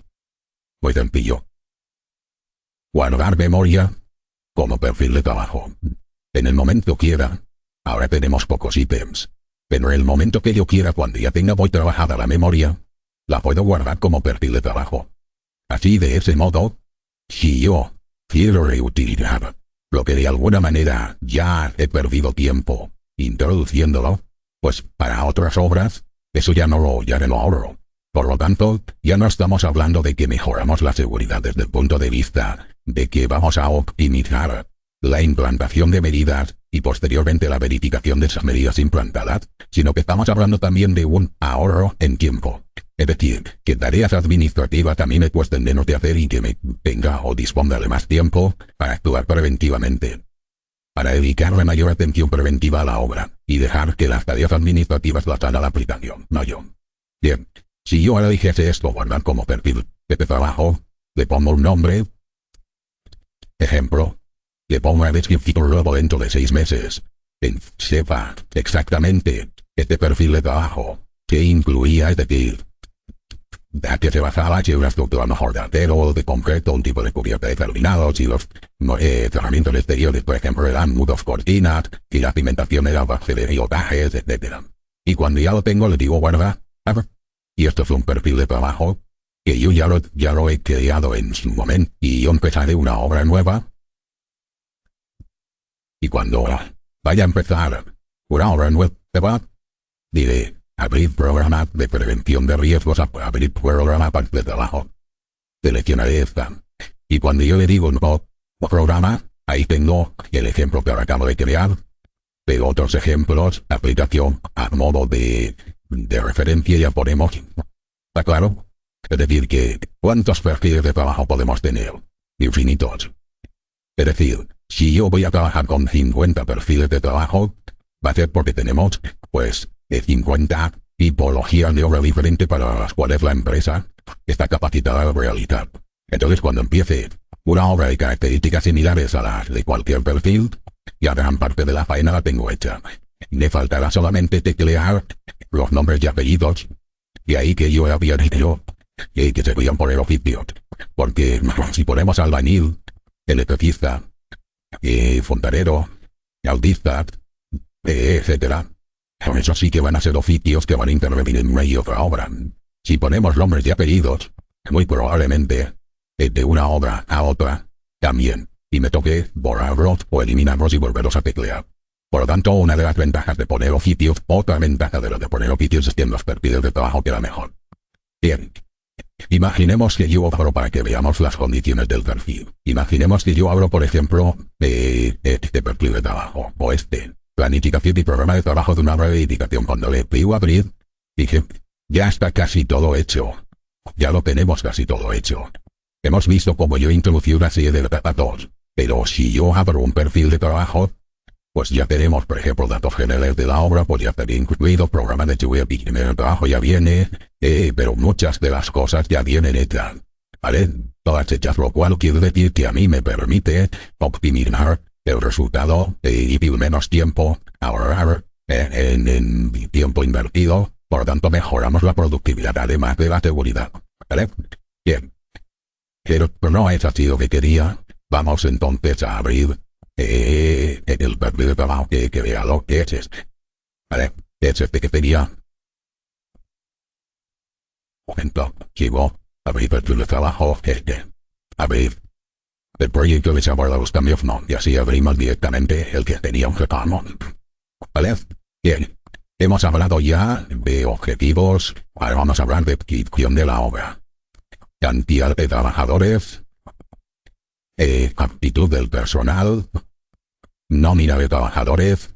Muy sencillo. Guardar memoria como perfil de trabajo. En el momento quiera, ahora tenemos pocos ítems, pero en el momento que yo quiera, cuando ya tenga muy trabajada la memoria, la puedo guardar como perfil de trabajo. Así, de ese modo, si yo quiero reutilizar lo que de alguna manera ya he perdido tiempo introduciéndolo, pues para otras obras, eso ya no lo ahorro. Por lo tanto, ya no estamos hablando de que mejoramos la seguridad desde el punto de vista de que vamos a optimizar la implantación de medidas y posteriormente la verificación de esas medidas implantadas, sino que estamos hablando también de un ahorro en tiempo. Es decir, que tareas administrativas también me cuesten menos de hacer y que me tenga o disponga de más tiempo para actuar preventivamente. Para dedicarle mayor atención preventiva a la obra y dejar que las tareas administrativas las haga la aplicación, no yo. Bien, si yo ahora dijese esto, guardar como perfil de trabajo, le pongo un nombre, ejemplo, le pongo a descripción luego dentro de 6 meses, sepa exactamente este perfil de trabajo, que incluía, es decir, que se basaba en una estructura mejor de acero, de concreto, un tipo de cubierta determinado, si los cerramientos exteriores, por ejemplo, eran muros cortinas, y la cimentación era base de riotajes, etc. Y cuando ya lo tengo, le digo guarda, y esto es un perfil de trabajo, que yo ya lo he creado en su momento, y yo empezaré una obra nueva, y cuando vaya a empezar una obra nueva, diré, abrir programa de prevención de riesgos, abrir programa de trabajo. Seleccionaré esta. Y cuando yo le digo no programa, ahí tengo el ejemplo que acabo de crear. De otros ejemplos, aplicación a modo de referencia ya ponemos. ¿Está claro? Es decir que, ¿cuántos perfiles de trabajo podemos tener? Infinitos. Es decir, si yo voy a trabajar con 50 perfiles de trabajo, va a ser porque tenemos, pues, 50 tipologías de obra diferentes para las cuales la empresa está capacitada a realizar. Entonces, cuando empiece una obra de características similares a las de cualquier perfil, ya gran parte de la faena la tengo hecha. Me faltará solamente teclear los nombres y apellidos, y ahí que yo había dicho que se podían poner oficios. Porque si ponemos albañil, electricista, fontanero, autista, etcétera. Eso sí que van a ser oficios que van a intervenir en medio de la obra. Si ponemos nombres y apellidos, muy probablemente, de una obra a otra, también, y me toque borrarlos o eliminarlos y volverlos a teclear. Por lo tanto, una de las ventajas de poner oficios, otra ventaja de lo de poner oficios es que en los perfiles de trabajo queda mejor. Bien. Imaginemos que yo abro para que veamos las condiciones del perfil. Imaginemos que yo abro, por ejemplo, este perfil de trabajo, o planificación y programa de trabajo de una breve indicación. Cuando le pido abrir, dije, ya está casi todo hecho. Ya lo tenemos casi todo hecho. Hemos visto cómo yo introducí una serie de datos, pero si yo abro un perfil de trabajo, pues ya tenemos, por ejemplo, datos generales de la obra, pues ya estaría incluido, programa de web y el trabajo ya viene, pero muchas de las cosas ya vienen hechas, ¿vale? Todas hechas, lo cual quiere decir que a mí me permite optimizar el resultado y menos tiempo, ahorrar en tiempo invertido, por lo tanto mejoramos la productividad además de la seguridad, ¿vale? Bien. Pero no es así lo que quería. Vamos entonces a abrir el perfil de trabajo que vea lo que es este. ¿Vale? Es este que tenía. Momento, sigo. Abrir perfil de trabajo este. Abrir el proyecto de saber los cambios, no. Y así abrimos directamente el que teníamos que tomar. ¿Vale? Bien. Hemos hablado ya de objetivos. Ahora vamos a hablar de descripción de la obra. Cantidad de trabajadores, aptitud del personal, nómina de trabajadores.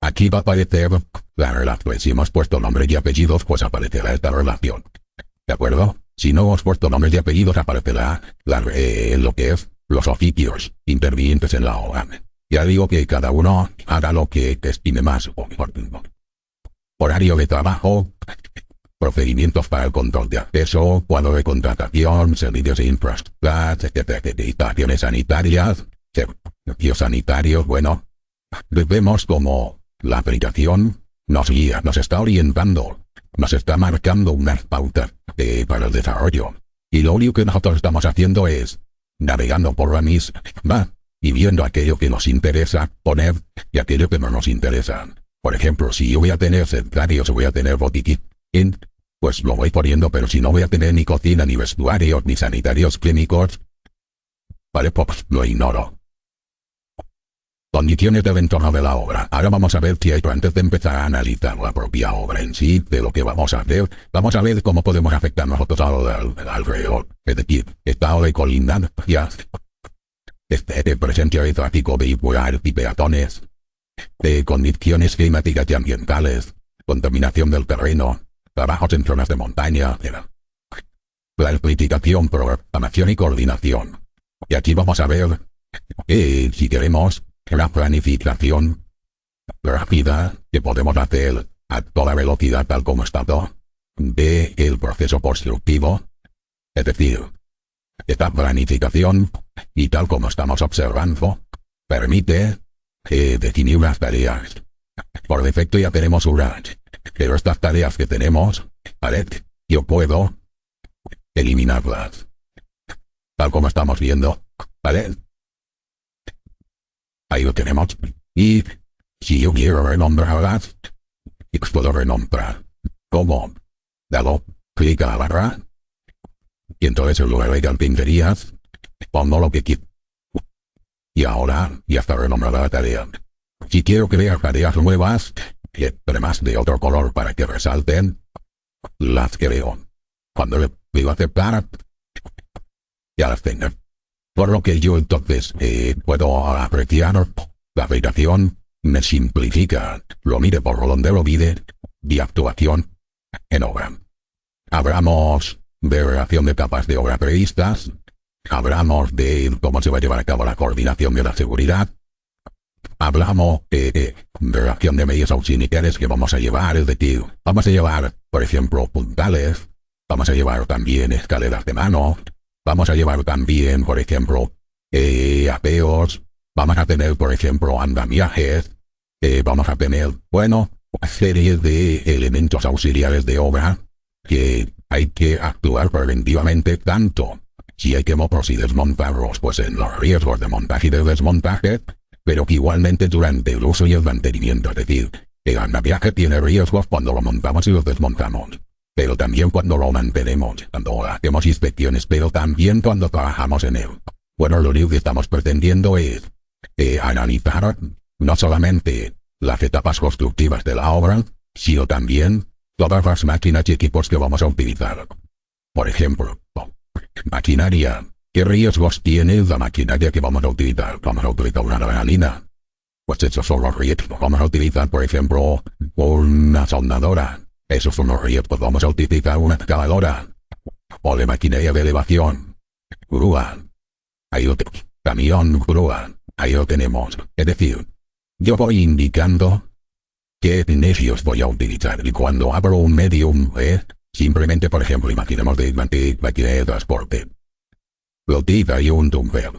Aquí va a aparecer la relación. Si hemos puesto nombres y apellidos, pues aparecerá esta relación. ¿De acuerdo? Si no hemos puesto nombres y apellidos, aparecerá lo que es los oficios intervinientes en la obra. Ya digo que cada uno hará lo que estime más oportuno. Horario de trabajo, procedimientos para el control de acceso, cuadro de contratación, servicios de infraestructura, acreditaciones sanitarias, servicios sanitarios. Bueno, vemos como la aplicación nos guía, nos está orientando, nos está marcando unas pautas para el desarrollo. Y lo único que nosotros estamos haciendo es navegando por la misma y viendo aquello que nos interesa poner y aquello que no nos interesa. Por ejemplo, si yo voy a tener sanitarios o voy a tener botiquín, pues lo voy poniendo, pero si no voy a tener ni cocina, ni vestuarios, ni sanitarios clínicos, vale, pues lo ignoro. Condiciones del entorno de la obra. Ahora vamos a ver si antes de empezar a analizar la propia obra en sí, de lo que vamos a hacer, vamos a ver cómo podemos afectar nosotros alrededor. Es decir, estado de colindancia, de presencia de tráfico vehicular y peatones, de condiciones climáticas y ambientales, contaminación del terreno, trabajos en zonas de montaña, planificación, programación y coordinación. Y aquí vamos a ver, si queremos, la planificación rápida que podemos hacer a toda velocidad tal como está todo, del proceso constructivo. Es decir, esta planificación, y tal como estamos observando, permite definir las tareas. Por defecto ya tenemos una, pero estas tareas que tenemos, ¿vale? Yo puedo eliminarlas. Tal como estamos viendo, ¿vale? Ahí lo tenemos. Y si yo quiero renombrarlas, puedo renombrar. ¿Cómo? Dado clic a la barra. Y entonces en lugar de carpinterías, pongo lo que quiero. Y ahora ya está renombrada la tarea. Si quiero crear tareas nuevas, y además de otro color para que resalten, las creo. Cuando le digo aceptar, ya las tengo. Por lo que yo entonces puedo apreciar la aplicación, me simplifica, lo mire por donde lo mire, de actuación en obra. Hablamos de relación de capas de obra previstas, hablamos de cómo se va a llevar a cabo la coordinación de la seguridad, hablamos de relación de medios auxiliares que vamos a llevar, es decir, vamos a llevar, por ejemplo, puntales, vamos a llevar también escaleras de mano, vamos a llevar también, por ejemplo, apeos, vamos a tener, por ejemplo, andamiajes, vamos a tener, bueno, una serie de elementos auxiliares de obra que hay que actuar preventivamente tanto si hay que moverlos y desmontarlos, pues en los riesgos de montaje y de desmontaje, pero que igualmente durante el uso y el mantenimiento, es decir, el andamiaje tiene riesgos cuando lo montamos y lo desmontamos, pero también cuando lo mantenemos, cuando hacemos inspecciones, pero también cuando trabajamos en él. Bueno, lo único que estamos pretendiendo es analizar no solamente las etapas constructivas de la obra, sino también todas las máquinas y equipos que vamos a utilizar. Por ejemplo, maquinaria. ¿Qué riesgos tiene la maquinaria que vamos a utilizar? Vamos a utilizar una adrenalina. Pues esos son los riesgos. Vamos a utilizar, por ejemplo, una soldadora. Esos son los riesgos. Vamos a utilizar una excavadora. O de maquinaria de elevación. Grúa. Ahí lo tenemos. Camión, grúa. Ahí lo tenemos. Es decir, yo voy indicando qué medios voy a utilizar. Y cuando abro un medium, simplemente, por ejemplo, imaginemos de maquinaria de transporte. Lo utiliza y un dumper.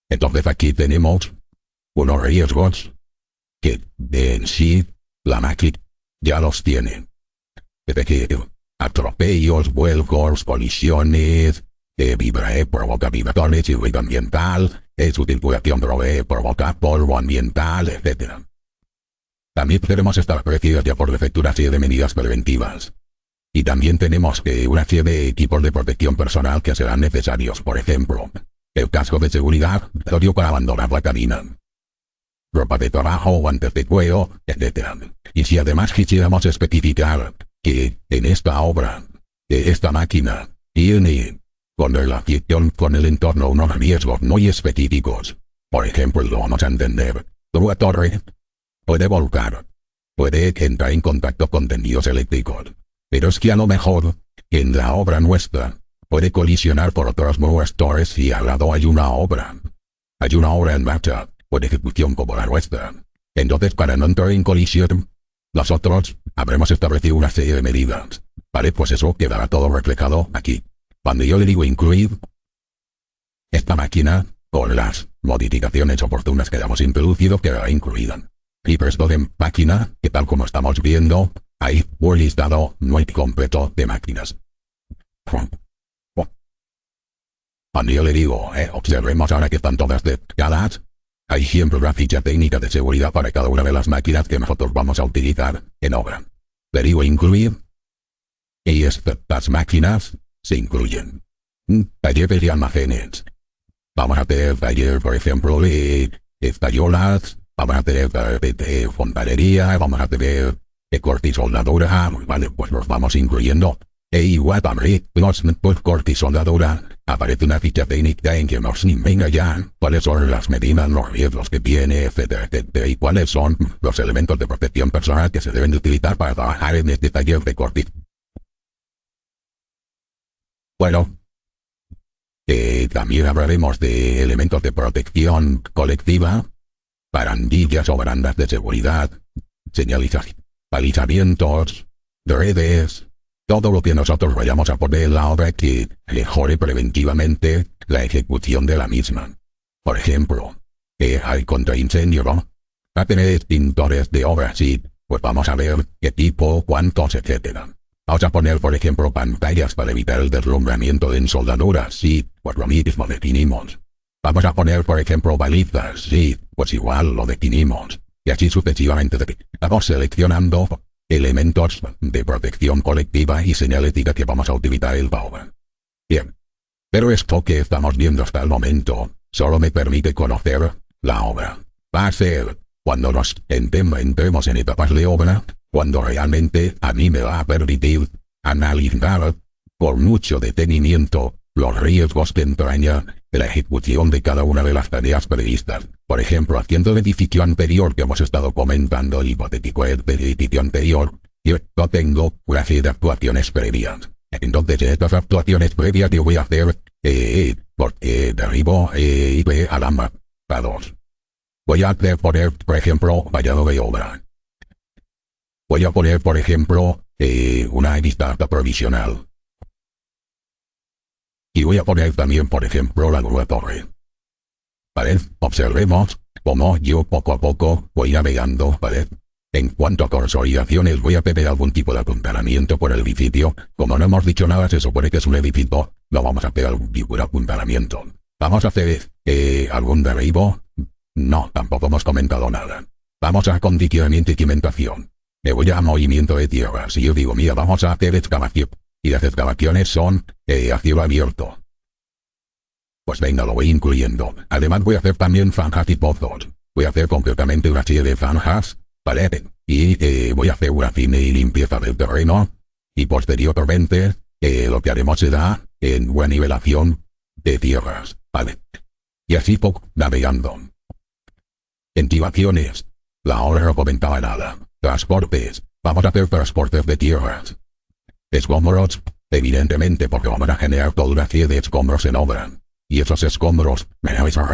Entonces aquí tenemos unos riesgos que de en sí la máquina ya los tiene. Es decir, atropellos, vuelcos, colisiones, provoca vibraciones y ruido ambiental, su circulación provoca polvo ambiental, etc. También tenemos establecidas ya por defecto una serie de medidas preventivas. Y también tenemos una serie de equipos de protección personal que serán necesarios, por ejemplo, el casco de seguridad, necesario para abandonar la cabina, ropa de trabajo, guantes de cuero, etc. Y si además quisiéramos especificar que en esta obra, esta máquina, tiene con relación con el entorno unos riesgos muy específicos, por ejemplo, lo vamos a entender, la torre puede volcar, puede entrar en contacto con tendidos eléctricos. Pero es que a lo mejor, en la obra nuestra, puede colisionar por otras nuevas torres y al lado hay una obra. Hay una obra en marcha, o de ejecución como la nuestra. Entonces, para no entrar en colisión, nosotros habremos establecido una serie de medidas. Vale, pues eso quedará todo reflejado aquí. Cuando yo le digo incluir, esta máquina, con las modificaciones oportunas que hayamos introducido, quedará incluida. Y resto de máquina, que tal como estamos viendo, hay un listado muy completo de máquinas. Cuando yo le digo, observemos ahora que están todas detalladas, hay siempre una ficha técnica de seguridad para cada una de las máquinas que nosotros vamos a utilizar en obra. Le digo incluir, y estas máquinas se incluyen. Talleres y almacenes. Vamos a tener taller, por ejemplo, de estayolas, vamos a tener de fontanería, vamos a tener de corte y soldadura, vale, pues los vamos incluyendo. Igual también, pues corte y soldadura, aparece una ficha técnica en que nos venga ya cuáles son las medidas, los riesgos que tiene, etcétera, etcétera, y cuáles son los elementos de protección personal que se deben de utilizar para trabajar en este taller de corte. Bueno, también hablaremos de elementos de protección colectiva, barandillas o barandas de seguridad, señalización, balizamientos, redes, todo lo que nosotros vayamos a poner en la obra que mejore preventivamente la ejecución de la misma. Por ejemplo, hay contraincendio, ¿no? Va a tener extintores de obra, sí, pues vamos a ver qué tipo, cuántos, etcétera. Vamos a poner, por ejemplo, pantallas para evitar el deslumbramiento de soldaduras, sí, pues lo mismo definimos. Vamos a poner, por ejemplo, balizas, sí, pues igual lo definimos. Y así sucesivamente vamos seleccionando elementos de protección colectiva y señalética que vamos a utilizar en la obra. Bien, pero esto que estamos viendo hasta el momento solo me permite conocer la obra. Va a ser cuando nos entremos en etapas de obra, cuando realmente a mí me va a permitir analizar con mucho detenimiento los riesgos que entraña la ejecución de cada una de las tareas previstas. Por ejemplo, haciendo el edificio anterior que hemos estado comentando, el hipotético edificio anterior, yo tengo una serie de actuaciones previas. Entonces, estas actuaciones previas yo voy a hacer derribo IP alarma para 2. Voy a poner, por ejemplo, vallado de obra. Voy a poner, por ejemplo, una distancia provisional. Y voy a poner también, por ejemplo, la grúa torre. ¿Vale? Observemos cómo yo poco a poco voy navegando, ¿vale? En cuanto a consolidaciones, voy a tener algún tipo de apuntalamiento por el edificio. Como no hemos dicho nada, se supone que es un edificio, no vamos a hacer algún tipo de apuntalamiento. Vamos a hacer algún derribo, No, tampoco hemos comentado nada. Vamos a condicionamiento y cimentación. Me voy a movimiento de tierra. Si yo digo, mira, vamos a hacer excavación. Y las excavaciones son a cielo abierto. Pues venga, lo voy incluyendo. Además voy a hacer también zanjas y pozos. Voy a hacer concretamente una serie de zanjas, ¿vale? Y voy a hacer una fina y limpieza del terreno. Y posteriormente, lo que haremos será en una nivelación de tierras, ¿vale? Y así poco navegando. Ventilaciones. La hora no comentaba nada. Transportes. Vamos a hacer transportes de tierras. Escombros. Evidentemente porque vamos a generar toda una serie de escombros en obra. Y esos escombros,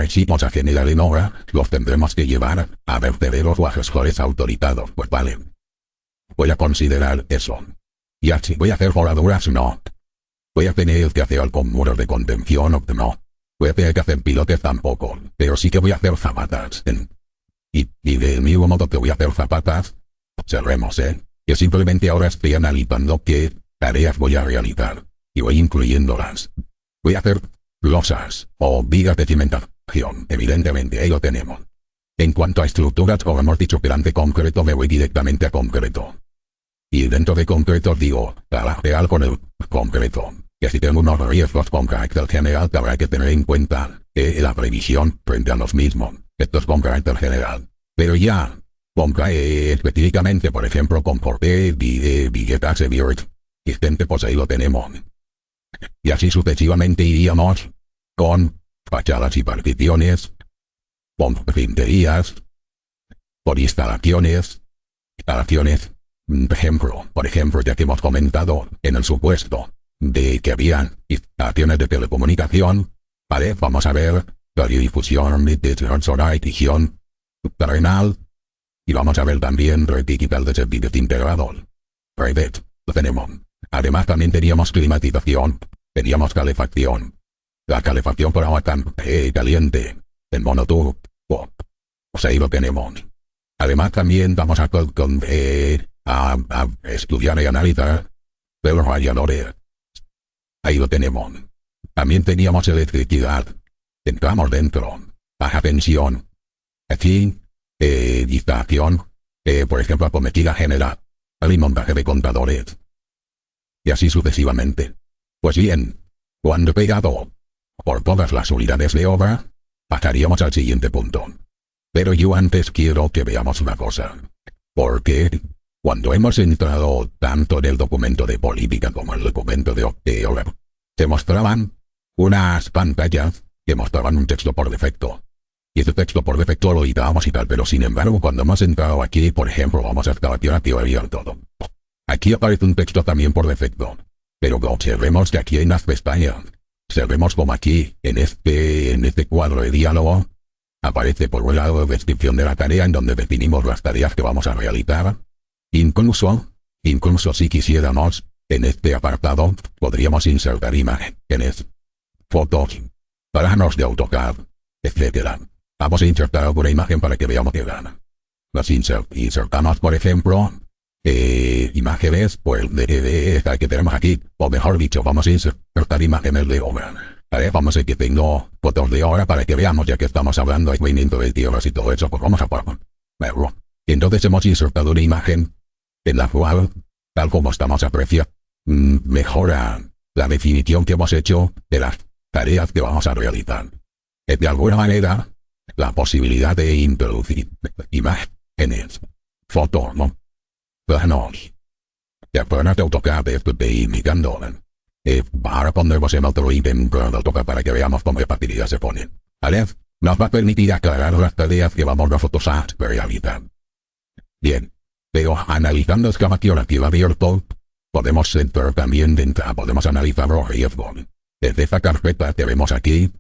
si vamos a generar en obra, los tendremos que llevar a vertederos o a gestores autorizados. Pues vale. Voy a considerar eso. Y así voy a hacer voladuras, no. Voy a tener que hacer algún muro de contención, no. Voy a tener que hacer pilotes tampoco. Pero sí que voy a hacer zapatas. Y del mismo modo que voy a hacer zapatas, cerremos, que simplemente ahora estoy analizando qué tareas voy a realizar. Y voy incluyéndolas. Voy a hacer losas o vigas de cimentación. Evidentemente, ahí lo tenemos. En cuanto a estructuras, como hemos dicho, plan de concreto, me voy directamente a concreto. Y dentro de concreto digo, real con el concreto. Que si tengo unos riesgos con carácter general, que habrá que tener en cuenta la previsión frente a los mismos. Esto es con carácter general. Pero ya, específicamente, por ejemplo, con porté, billetas de Birt, existente, pues ahí lo tenemos. Y así sucesivamente iríamos con fachadas y particiones, con pinterías, por instalaciones, por ejemplo, ya que hemos comentado en el supuesto de que había instalaciones de telecomunicación, ¿vale? Vamos a ver radiodifusión de sonorización subterrenal y vamos a ver también red digital de servicios integrados. Redet, lo tenemos. Además también teníamos climatización, teníamos calefacción. La calefacción por agua caliente, en monotubo, pues ahí lo tenemos. Además también vamos a estudiar y analizar los radiadores. Ahí lo tenemos. También teníamos electricidad. Entramos dentro. Baja tensión. Aquí, instalación, por ejemplo, acometida general. Y montaje de contadores. Y así sucesivamente. Pues bien, cuando he pegado por todas las unidades de obra, pasaríamos al siguiente punto. Pero yo antes quiero que veamos una cosa. Porque cuando hemos entrado tanto en el documento de política como en el documento de obra, se mostraban unas pantallas que mostraban un texto por defecto. Y ese texto por defecto lo editábamos y tal, pero sin embargo cuando hemos entrado aquí, por ejemplo, vamos a excavación a teoría y todo. Aquí aparece un texto también por defecto. Pero observemos que aquí hay unas pestañas. Observemos como aquí, en este cuadro de diálogo, aparece por un lado descripción de la tarea en donde definimos las tareas que vamos a realizar. Incluso si quisiéramos, en este apartado, podríamos insertar imágenes, fotos, planos de AutoCAD, etc. Vamos a insertar alguna imagen para que veamos qué dan. Las insertamos, por ejemplo, imágenes, pues, de que tenemos aquí, o mejor dicho, vamos a insertar imágenes de obra. ¿Vale? Vamos a que tengo fotos de obra para que veamos, ya que estamos hablando de movimiento de tierras y todo eso, pues vamos a verlo. Entonces hemos insertado una imagen en la cual, tal como estamos apreciando, mejora la definición que hemos hecho de las tareas que vamos a realizar. De alguna manera, la posibilidad de introducir imágenes, fotos, planos, de planos de AutoCAD, de indicando, para ponernos en otro ítem de AutoCAD para que veamos cómo de facilidad se ponen. ¿Vale? Nos va a permitir aclarar las tareas que vamos nosotros a realizar. Bien, pero analizando excavación a cielo abierto, podemos entrar también podemos analizar los riesgos. Desde esta carpeta que vemos aquí,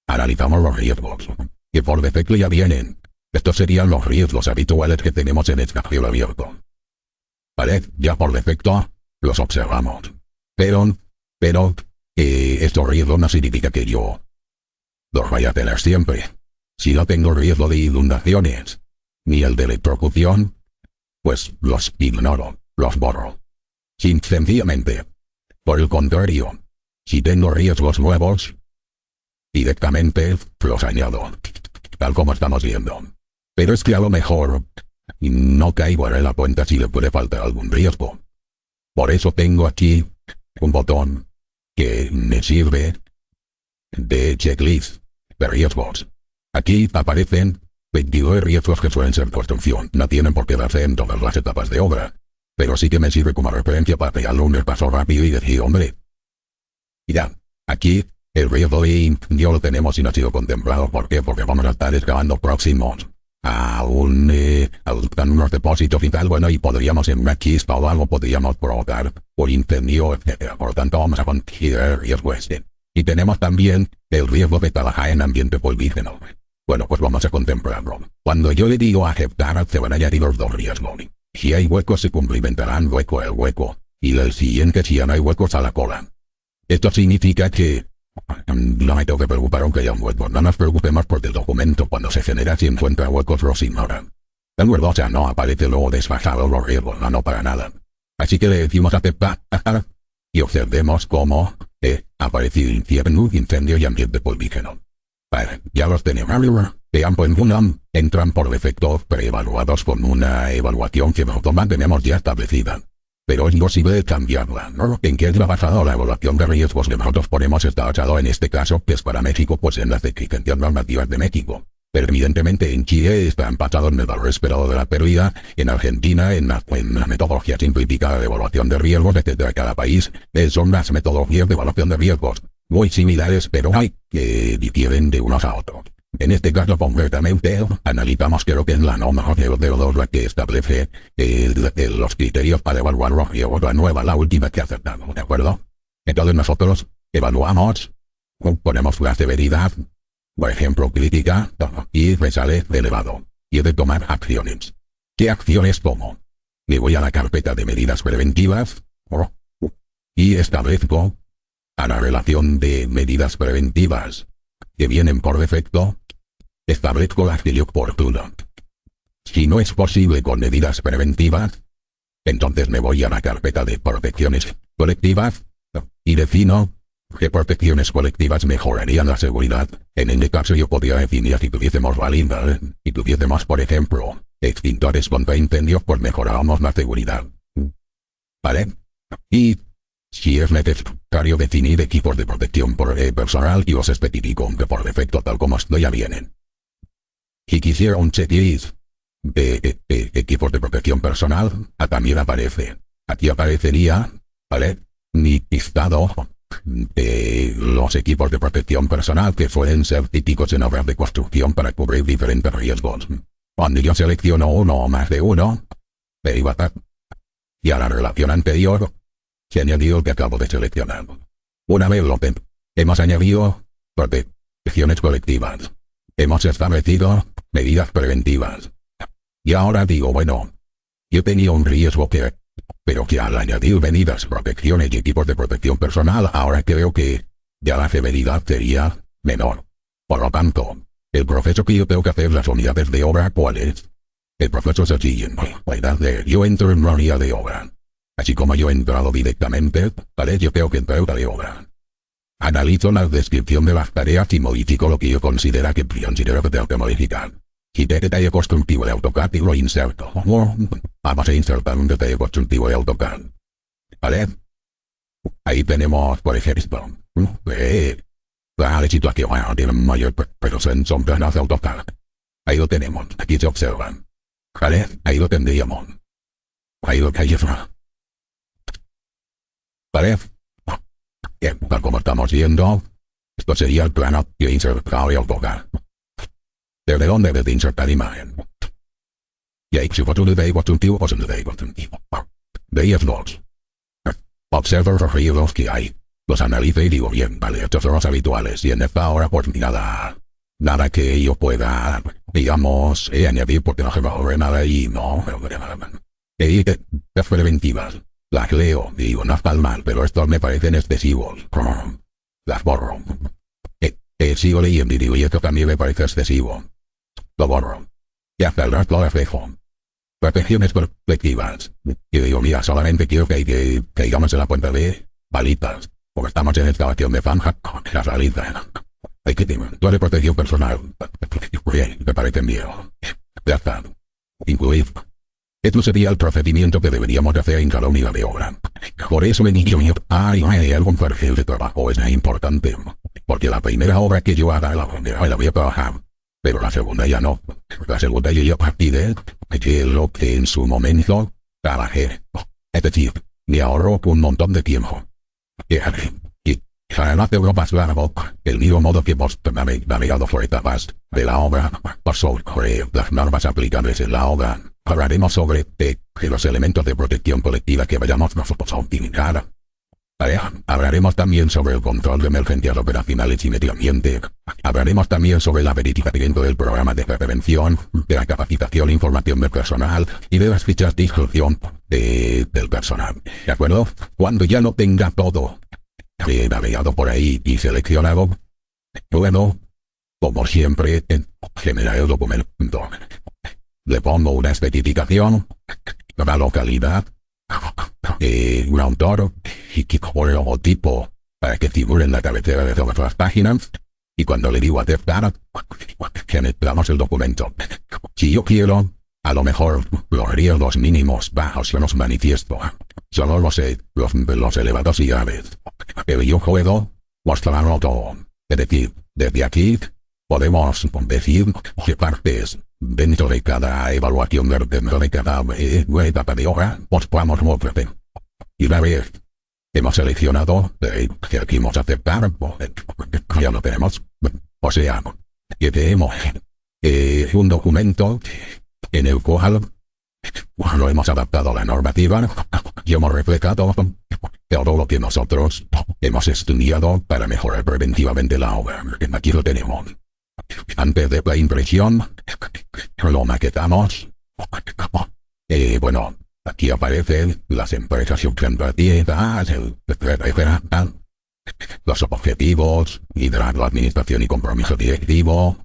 analizamos los riesgos, que por defecto ya vienen. Estos serían los riesgos habituales que tenemos en excavación abierto. ¿Vale? Ya por defecto, los observamos. Pero, estos riesgos no significa que yo los vaya a tener siempre. Si no tengo riesgo de inundaciones, ni el de electrocución, pues los ignoro, los borro. Sencillamente. Por el contrario, si tengo riesgos nuevos, directamente los añado. tal como estamos viendo. Pero es que a lo mejor no caigo en la cuenta si le puede faltar algún riesgo. Por eso tengo aquí un botón que me sirve de checklist de riesgos. Aquí aparecen 22 riesgos que suelen ser construcción. No tienen por qué darse en todas las etapas de obra, pero sí que me sirve como referencia para pegarle un repaso rápido y decir, hombre, mira, aquí el riesgo de incendio lo tenemos y no ha sido contemplado. ¿Por qué? Porque vamos a estar excavando próximos a unos depósitos y tal, bueno, y podríamos en una chispa o algo podríamos provocar por incendio, etcétera. Por lo tanto, vamos a considerar el riesgo este. Y tenemos también el riesgo de trabajar en ambiente polvígeno. Bueno, pues vamos a contemplarlo. Cuando yo le digo aceptar, se van a añadir los dos riesgos. Si hay huecos, se cumplimentarán hueco el hueco. Y el siguiente, si ya no hay huecos, a la cola. Esto significa que no me tengo que preocupar aunque haya un hueco. No nos preocupemos porque el documento, cuando se genera, si encuentra huecos, los ignora. De acuerdo, o sea, no aparece luego desfasado los riesgos, no para nada. Así que le decimos aceptar y observemos cómo aparecido incendio y ambiente polvígeno. Vale, ya los tenemos. Entran por defecto preevaluados con una evaluación que nosotros tenemos ya establecida. Pero es imposible cambiarla, ¿no? ¿En qué está basada la evaluación de riesgos que nosotros ponemos? Está basado en este caso, que es para México, pues en las exigencias normativas de México. Pero evidentemente en Chile están basados en el valor esperado de la pérdida, en Argentina, en la metodología simplificada de evaluación de riesgos, etcétera. Cada país son las metodologías de evaluación de riesgos muy similares, pero hay que difieren de unos a otros. En este caso concretamente, analizamos creo que es la norma 002 la que establece los criterios para evaluar los riesgos, la nueva, la última que aceptamos, ¿de acuerdo? Entonces nosotros evaluamos, ponemos la severidad, por ejemplo, crítica, y me sale elevado. Y he de tomar acciones. ¿Qué acciones tomo? Le voy a la carpeta de medidas preventivas, y establezco a la relación de medidas preventivas que vienen por defecto, establezco la acción oportuna. Si no es posible con medidas preventivas, entonces me voy a la carpeta de protecciones colectivas y defino qué protecciones colectivas mejorarían la seguridad. En este caso yo podría definir si tuviésemos balizas, si tuviésemos por ejemplo extintores contra incendios, pues mejorábamos la seguridad. ¿Vale? Y si es necesario definir equipos de protección personal, y os especifico que por defecto tal como esto ya vienen. Si quisiera un checklist de equipos de protección personal, también aparece. Aquí aparecería, ¿vale? Mi listado de los equipos de protección personal que suelen ser típicos en obras de construcción para cubrir diferentes riesgos. Cuando yo selecciono uno o más de uno, y a la relación anterior, se añadió el que acabo de seleccionar. Una vez lo hemos añadido protecciones colectivas. Hemos establecido medidas preventivas. Y ahora digo, bueno, yo tenía un riesgo pero que al añadir medidas, protecciones y equipos de protección personal, ahora creo que ya la severidad sería menor. Por lo tanto, el proceso que yo tengo que hacer, las unidades de obra, ¿cuál es? El proceso es el siguiente. Yo entro en una unidad de obra. Así como yo he entrado directamente, ¿vale? Yo tengo que entrar de obra. Analizo la descripción de las tareas y modifico lo que yo considero que tengo que modificar. Si te detalle constructivo de AutoCAD y lo inserto. Vamos a insertar un detalle constructivo de AutoCAD. ¿Vale? Ahí tenemos, por ejemplo, la situación tiene mayor presencia de AutoCAD. Ahí lo tenemos, aquí se observan. ¿Vale? Ahí lo tendríamos. Ahí lo que hay es ¿vale? Bien, tal como estamos viendo, esto sería el plano que insertado y AutoCAD. ¿Desde dónde debe insertar imagen? Y ahí si foto de constructivo, pues un de constructivo. Veis los. Observo los riesgos que hay. Los analice y digo, bien, vale, estos son los habituales. Y en esta hora, pues nada que yo pueda, digamos, añadir porque no se me ocurre nada y no. Y las preventivas. Las leo, digo, no está mal, pero estos me parecen excesivos. Las borro. Sigo leyendo y digo, y esto también me parece excesivo. Lo borro. Y hasta el resto lo dejo. Protecciones colectivas. Y digo, mira, solamente quiero que digamos en la cuenta de balitas. Porque estamos en excavación de zanja con las balitas. Hay que tener toda la protección personal. Me parece bien. Ya está. Incluir. Esto sería el procedimiento que deberíamos hacer en cada unidad de obra. Por eso me dicho hay algún perfil de trabajo es importante. Porque la primera obra que yo haga la voy a trabajar. Pero la segunda ya no. La segunda yo ya partiré de lo que en su momento trabajé. Es decir, me ahorro un montón de tiempo. Y además de lo más largo, el mismo modo que hemos navegado por etapas de la obra, sobre las normas aplicables en la obra, hablaremos sobre los elementos de protección colectiva que vayamos nosotros a utilizar. Hablaremos también sobre el control de emergencias operacionales y medio ambiente. Hablaremos también sobre la verificación del programa de prevención, de la capacitación e información del personal y de las fichas de instrucción del personal. ¿De acuerdo? Cuando ya lo tenga todo navegado por ahí y seleccionado, luego, como siempre, generar el documento. Le pongo una especificación, la localidad, un autor y un logotipo para que figure en la cabecera de todas las páginas. Y cuando le digo aceptar, generamos el documento. Si yo quiero, a lo mejor los riesgos mínimos bajos yo los manifiesto. Solo los elevados y graves. Pero yo puedo mostrarlo todo. Es decir, desde aquí podemos decir qué partes dentro de cada evaluación dentro de cada etapa de obra podemos mover. Y una vez hemos seleccionado, elegimos aceptar, ya lo tenemos. O sea, que tenemos un documento en el cual lo hemos adaptado a la normativa y hemos reflejado todo lo que nosotros hemos estudiado para mejorar preventivamente la obra. Aquí lo tenemos. Antes de la impresión, lo maquetamos. Bueno, aquí aparecen las empresas subcontratitas, los objetivos y la administración y compromiso directivo.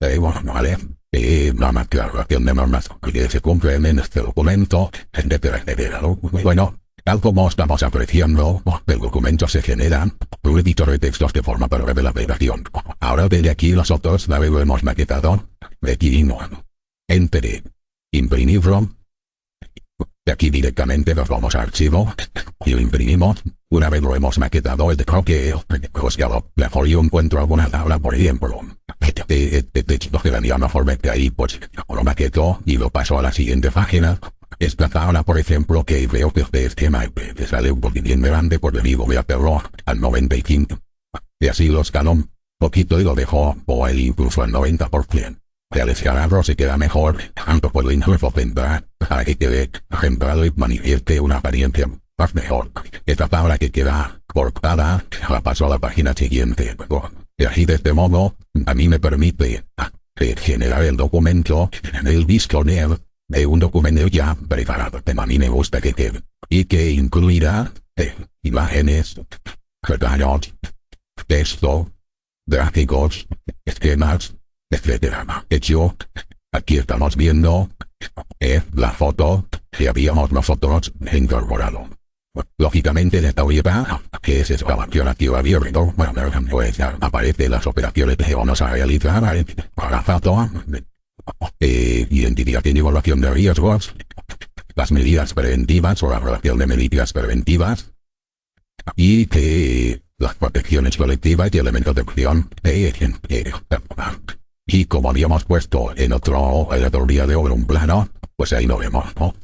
Bueno, vale. La declaración de normas que se cumplen en este documento, etcétera, etcétera. Bueno, tal como estamos apreciando, el documento se genera un editor de textos de forma para ver la redacción. Ahora desde aquí nosotros lo hemos maquetado. De aquí no. Entre imprimirlo. De aquí directamente nos vamos a archivo y lo imprimimos. Una vez lo hemos maquetado, creo que pues ya lo mejor yo encuentro alguna tabla, por ejemplo. Este texto que venía mejormente ahí, pues lo maqueto y lo paso a la siguiente página. Esta tabla, por ejemplo, que veo que este esquema que sale un poquitín grande, por el voy a hacerlo al 95. Y así lo escalo un poquito y lo dejo o el incluso al 90%. Y al escalarlo se queda mejor, tanto puedo incluso centrar para que quede centrado y manifieste una apariencia más mejor. Esta tabla que queda cortada la paso a la página siguiente. Y así de este modo, a mí me permite generar el documento en el disponer de un documento ya preparado. A mí me gusta que quede. Y que incluirá imágenes, detalles, texto, gráficos, esquemas, etcétera. De hecho, aquí estamos viendo la foto que habíamos nosotros incorporado. Lógicamente en esta unidad, que es excavación activa abierto, bueno, pues aparecen las operaciones que vamos a realizar a la foto, identificación y evaluación de riesgos, las medidas preventivas o la relación de medidas preventivas, y que las protecciones colectivas y elementos de acción y como habíamos puesto en otro día de obra un plano, pues ahí lo vemos, ¿no?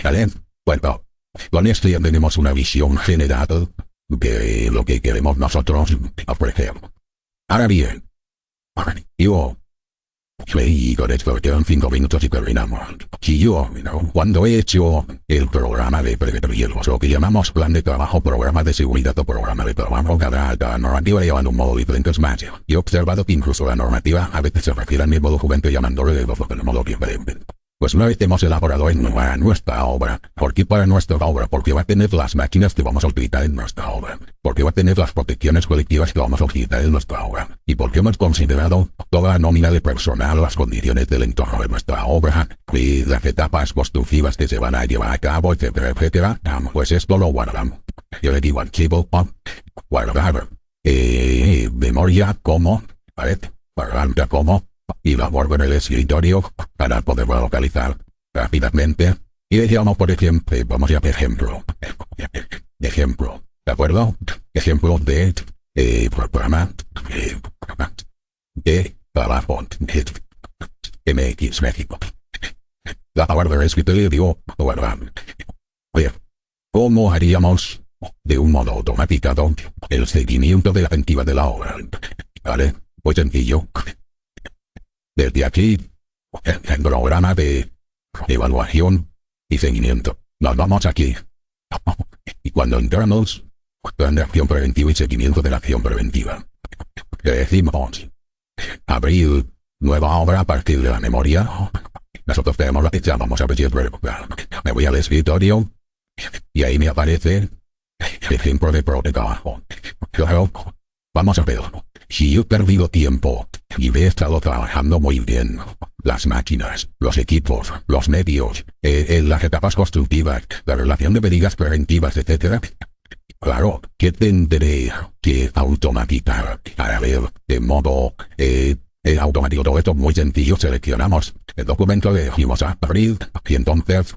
¿Vale? Bueno, con esto ya tenemos una visión general de lo que queremos nosotros ofrecer. Ahora bien, yo y con esto quedan 5 minutos y terminamos. Si yo, cuando he hecho el programa de riesgos, lo que llamamos plan de trabajo, programa de seguridad o programa de trabajo, cada normativa lleva un modo diferente más. Yo he observado que incluso la normativa a veces se refiere al mismo documento llamándolo de modo diferente. Pues una vez hemos elaborado en nuestra obra, ¿por qué para nuestra obra? Porque va a tener las máquinas que vamos a utilizar en nuestra obra, porque va a tener las protecciones colectivas que vamos a utilizar en nuestra obra, y porque hemos considerado toda la nómina de personal, las condiciones del entorno de nuestra obra, y las etapas constructivas que se van a llevar a cabo, etcétera, etcétera. Pues esto lo guardamos. Yo le digo archivo, guardar, memoria como ¿vale? Para como y la borgo en el escritorio para poderlo localizar rápidamente. Y decíamos, por ejemplo, vamos a ver ejemplo, ¿de acuerdo? Ejemplo de programa de trabajo MX México. La palabra escritorio, bueno, oye, ¿cómo haríamos de un modo automatizado el seguimiento de la activa de la obra? ¿Vale? Muy sencillo. Desde aquí, el programa de evaluación y seguimiento. Nos vamos aquí. Y cuando entramos, plan de acción preventiva y seguimiento de la acción preventiva. Le decimos, abrir nueva obra a partir de la memoria. Nosotros tenemos la fecha, vamos a ver, me voy al escritorio y ahí me aparece el ejemplo de trabajo. Claro, vamos a ver. Si yo he perdido tiempo y he estado trabajando muy bien, las máquinas, los equipos, los medios, las etapas constructivas, la relación de medidas preventivas, etc. Claro, que tendré que automatizar para ver de modo automático. Todo esto muy sencillo. Seleccionamos el documento, le decimos a abrir y entonces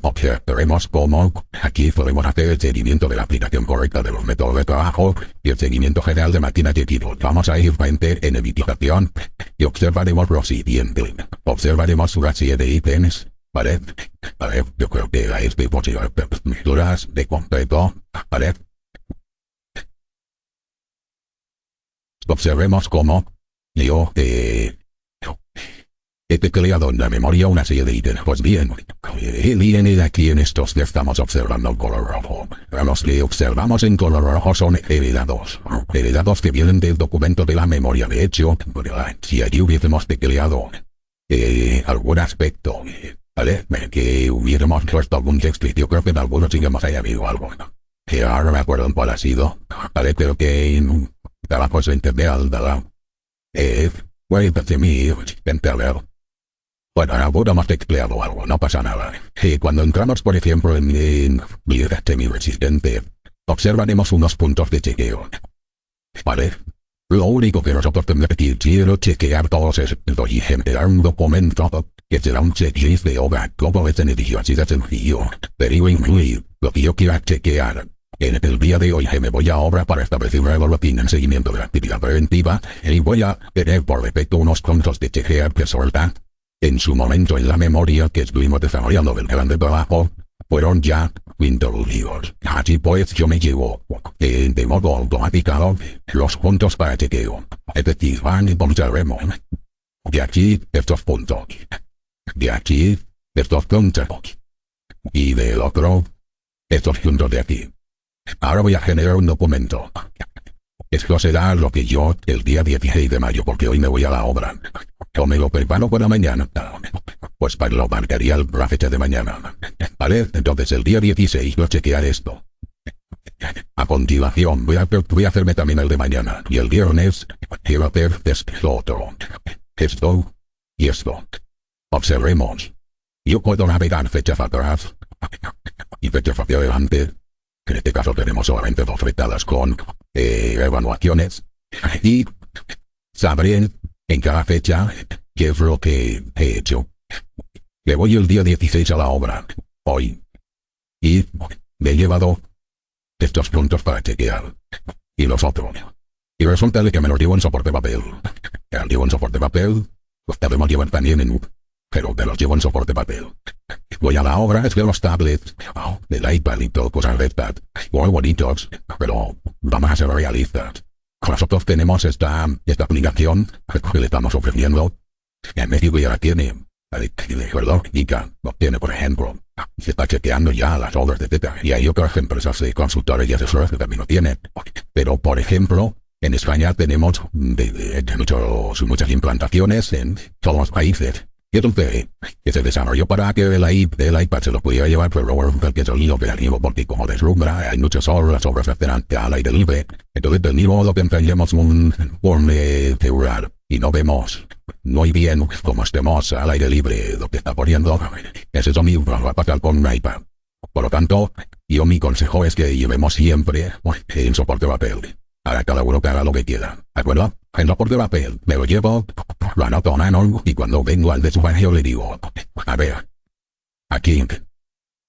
observaremos cómo aquí podemos hacer el seguimiento de la aplicación correcta de los métodos de trabajo y el seguimiento general de máquinas y equipos. Vamos a ir frente en evitación y observaremos lo siguiente. Observaremos una serie de ítems. ¿Vale? ¿Vale? Yo creo que la medidas de completo. ¿Vale? Observemos cómo yo he creado en la memoria una serie de ítems. Pues bien, el IN aquí en estos que estamos observando en color rojo. Los que observamos en color rojo son heredados. Heredados que vienen del documento de la memoria. De hecho, si aquí hubiésemos tecleado algún aspecto, ¿vale? Que hubiéramos puesto algún texto, yo creo que en algunos sí que hemos habido algo. Que ahora no me acuerdo en cuál ha sido, ¿vale? Pero que trabajo se entender al dar. Bueno, ahora hemos tecleado algo, no pasa nada. Cuando entramos, por ejemplo, en semi-resistente, observaremos unos puntos de chequeo. ¿Vale? Lo único que nosotros tendremos que quiero chequear todos esos y generar un documento que será un checklist de obra. Como es sencillo, así de sencillo. Pero incluir lo que yo quiera chequear. En el día de hoy me voy a obra para establecer una evaluación en seguimiento de la actividad preventiva y voy a tener por defecto unos puntos de chequear que soltan. En su momento en la memoria que estuvimos desarrollando del plan de trabajo, fueron ya introducidos. Así pues yo me llevo de modo automatizado los puntos para chequeo. Es decir, observemos. De aquí estos puntos. De aquí estos puntos. Y del otro estos puntos de aquí. Ahora voy a generar un documento. Esto será lo que yo el día 16 de mayo, porque hoy me voy a la obra. Yo me lo preparo para mañana. Pues para lo marcaría la fecha de mañana. ¿Vale? Entonces el día 16 voy a chequear esto. A continuación voy a hacerme también el de mañana. Y el viernes quiero hacer esto otro. Esto y esto. Observemos. Yo puedo navegar fechas atrás y fechas hacia adelante. En este caso tenemos solamente dos flechadas con evaluaciones. Y sabré en cada fecha qué es lo que he hecho. Me voy el día 16 a la obra, hoy. Y me he llevado estos puntos para chequear. Y los otros. Y resulta de que me los llevo en soporte papel. Me los llevo en soporte papel. Los debemos llevar también en pero me los llevo en soporte papel. Voy a la obra, es que los tablets, del iPad y todo, cosas de iPad, muy bonitos, pero vamos a ser realistas. Nosotros tenemos esta aplicación que le estamos ofreciendo. En México ya la tiene, ¿verdad? ICA lo tiene, por ejemplo. Se está chequeando ya las obras de Teta. Y hay otras empresas de consultores y asesores que también lo tienen. Pero, por ejemplo, en España tenemos muchas implantaciones en todos los países. Y entonces, que se desarrolló para que el iPad se lo pudiera llevar, pero luego que es el operativo, porque como deslumbra, hay muchas obras frente al aire libre. Entonces, del mismo modo que emprendemos un celular y no vemos muy bien como estemos al aire libre lo que está poniendo, es eso mismo va a pasar con un iPad. Por lo tanto, mi consejo es que llevemos siempre en soporte papel, para cada uno que haga lo que quiera, ¿de acuerdo? en la por de papel, me lo llevo, lo anoto en algo, y cuando vengo al despacho le digo, a ver, aquí,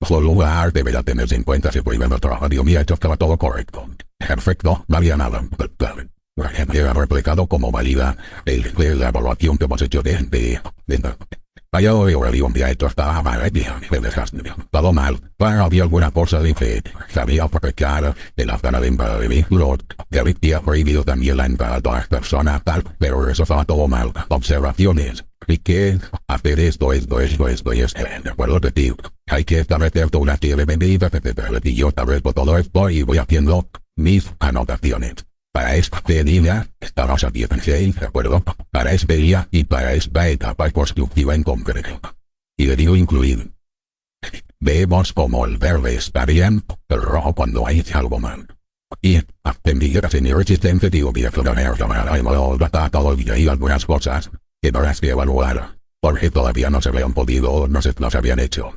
su lugar deberá tenerse en cuenta si vuelve a trabajar. Digo, mira, esto estaba todo correcto. Perfecto, no había nada. He replicado como válida la evaluación que hemos hecho de vaya, yo le digo, mira, esto estaba mal, todo mal. Pero había alguna cosa de que sabía aprovechar de la zona de entrada de vehículos, que había prohibido también la entrada de las personas, tal, pero eso estaba todo mal. Observaciones. ¿Y qué? Hacer esto, de acuerdo de ti. Hay que establecer toda una serie de medidas, y yo establezco todo esto y voy haciendo mis anotaciones. Para esta día, estamos a 16, ¿de acuerdo? Para este día y para esta etapa constructiva en concreto. Y le digo incluir. Vemos como el verde está bien, el rojo cuando hay algo mal. Y aprendí a tener resistencia, digo, mira, todo el día y algunas cosas que habrás que evaluar, porque todavía no se habían podido, no se habían hecho.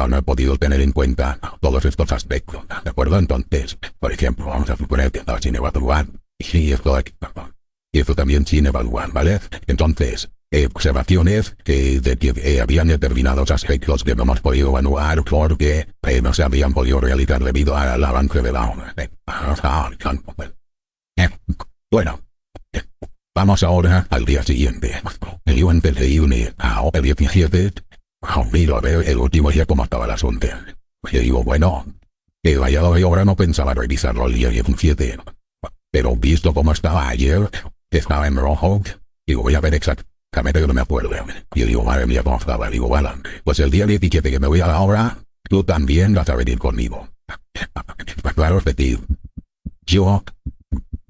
No he podido tener en cuenta todos estos aspectos, ¿de acuerdo? Entonces, por ejemplo, vamos a suponer que está sin evaluar, y esto también sin evaluar, ¿vale? Entonces, observaciones de que habían determinados aspectos que no hemos podido evaluar porque no se habían podido realizar debido al avance de la obra. Bueno. Vamos ahora al día siguiente. Yo antes de irme el 17, miro a ver el último día cómo estaba el asunto. Y digo, bueno, que vaya de ahora no pensaba revisarlo el día 17. Pero visto cómo estaba ayer, que estaba en rojo, digo, voy a ver exactamente que no me acuerdo. Y digo, madre mía, cómo estaba. Digo, vale, pues el día 17 que me voy a la obra, tú también vas a venir conmigo. Claro, yo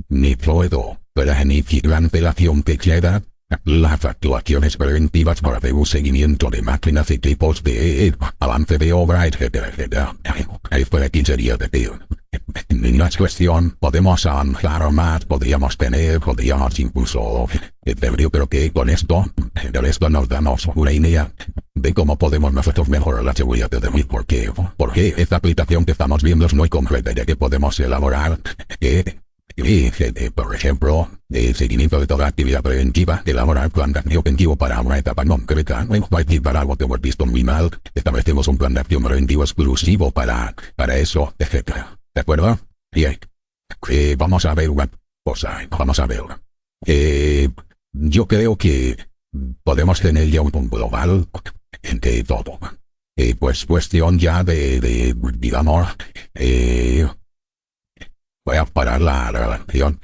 ni puedo planificar antelación que queda las actuaciones preventivas para hacer un seguimiento de máquinas y tipos de avance de obra, etcétera, etcétera. Ahí fue 15 días de tío. En la cuestión, podemos avanzar más, podríamos incluso, pero yo creo que con esto nos damos una idea de cómo podemos nosotros mejorar la seguridad de mí. Porque esta aplicación que estamos viendo es muy completa y de que podemos elaborar por ejemplo, el seguimiento de toda actividad preventiva, elaborar plan de acción preventivo para una etapa concreta, para algo que hemos visto muy mal, establecemos un plan de acción preventivo exclusivo para eso, etcétera. ¿De acuerdo? Bien. Vamos a ver una cosa, vamos a ver. Yo creo que podemos tener ya un punto global entre todo. Pues cuestión ya digamos, voy a parar la grabación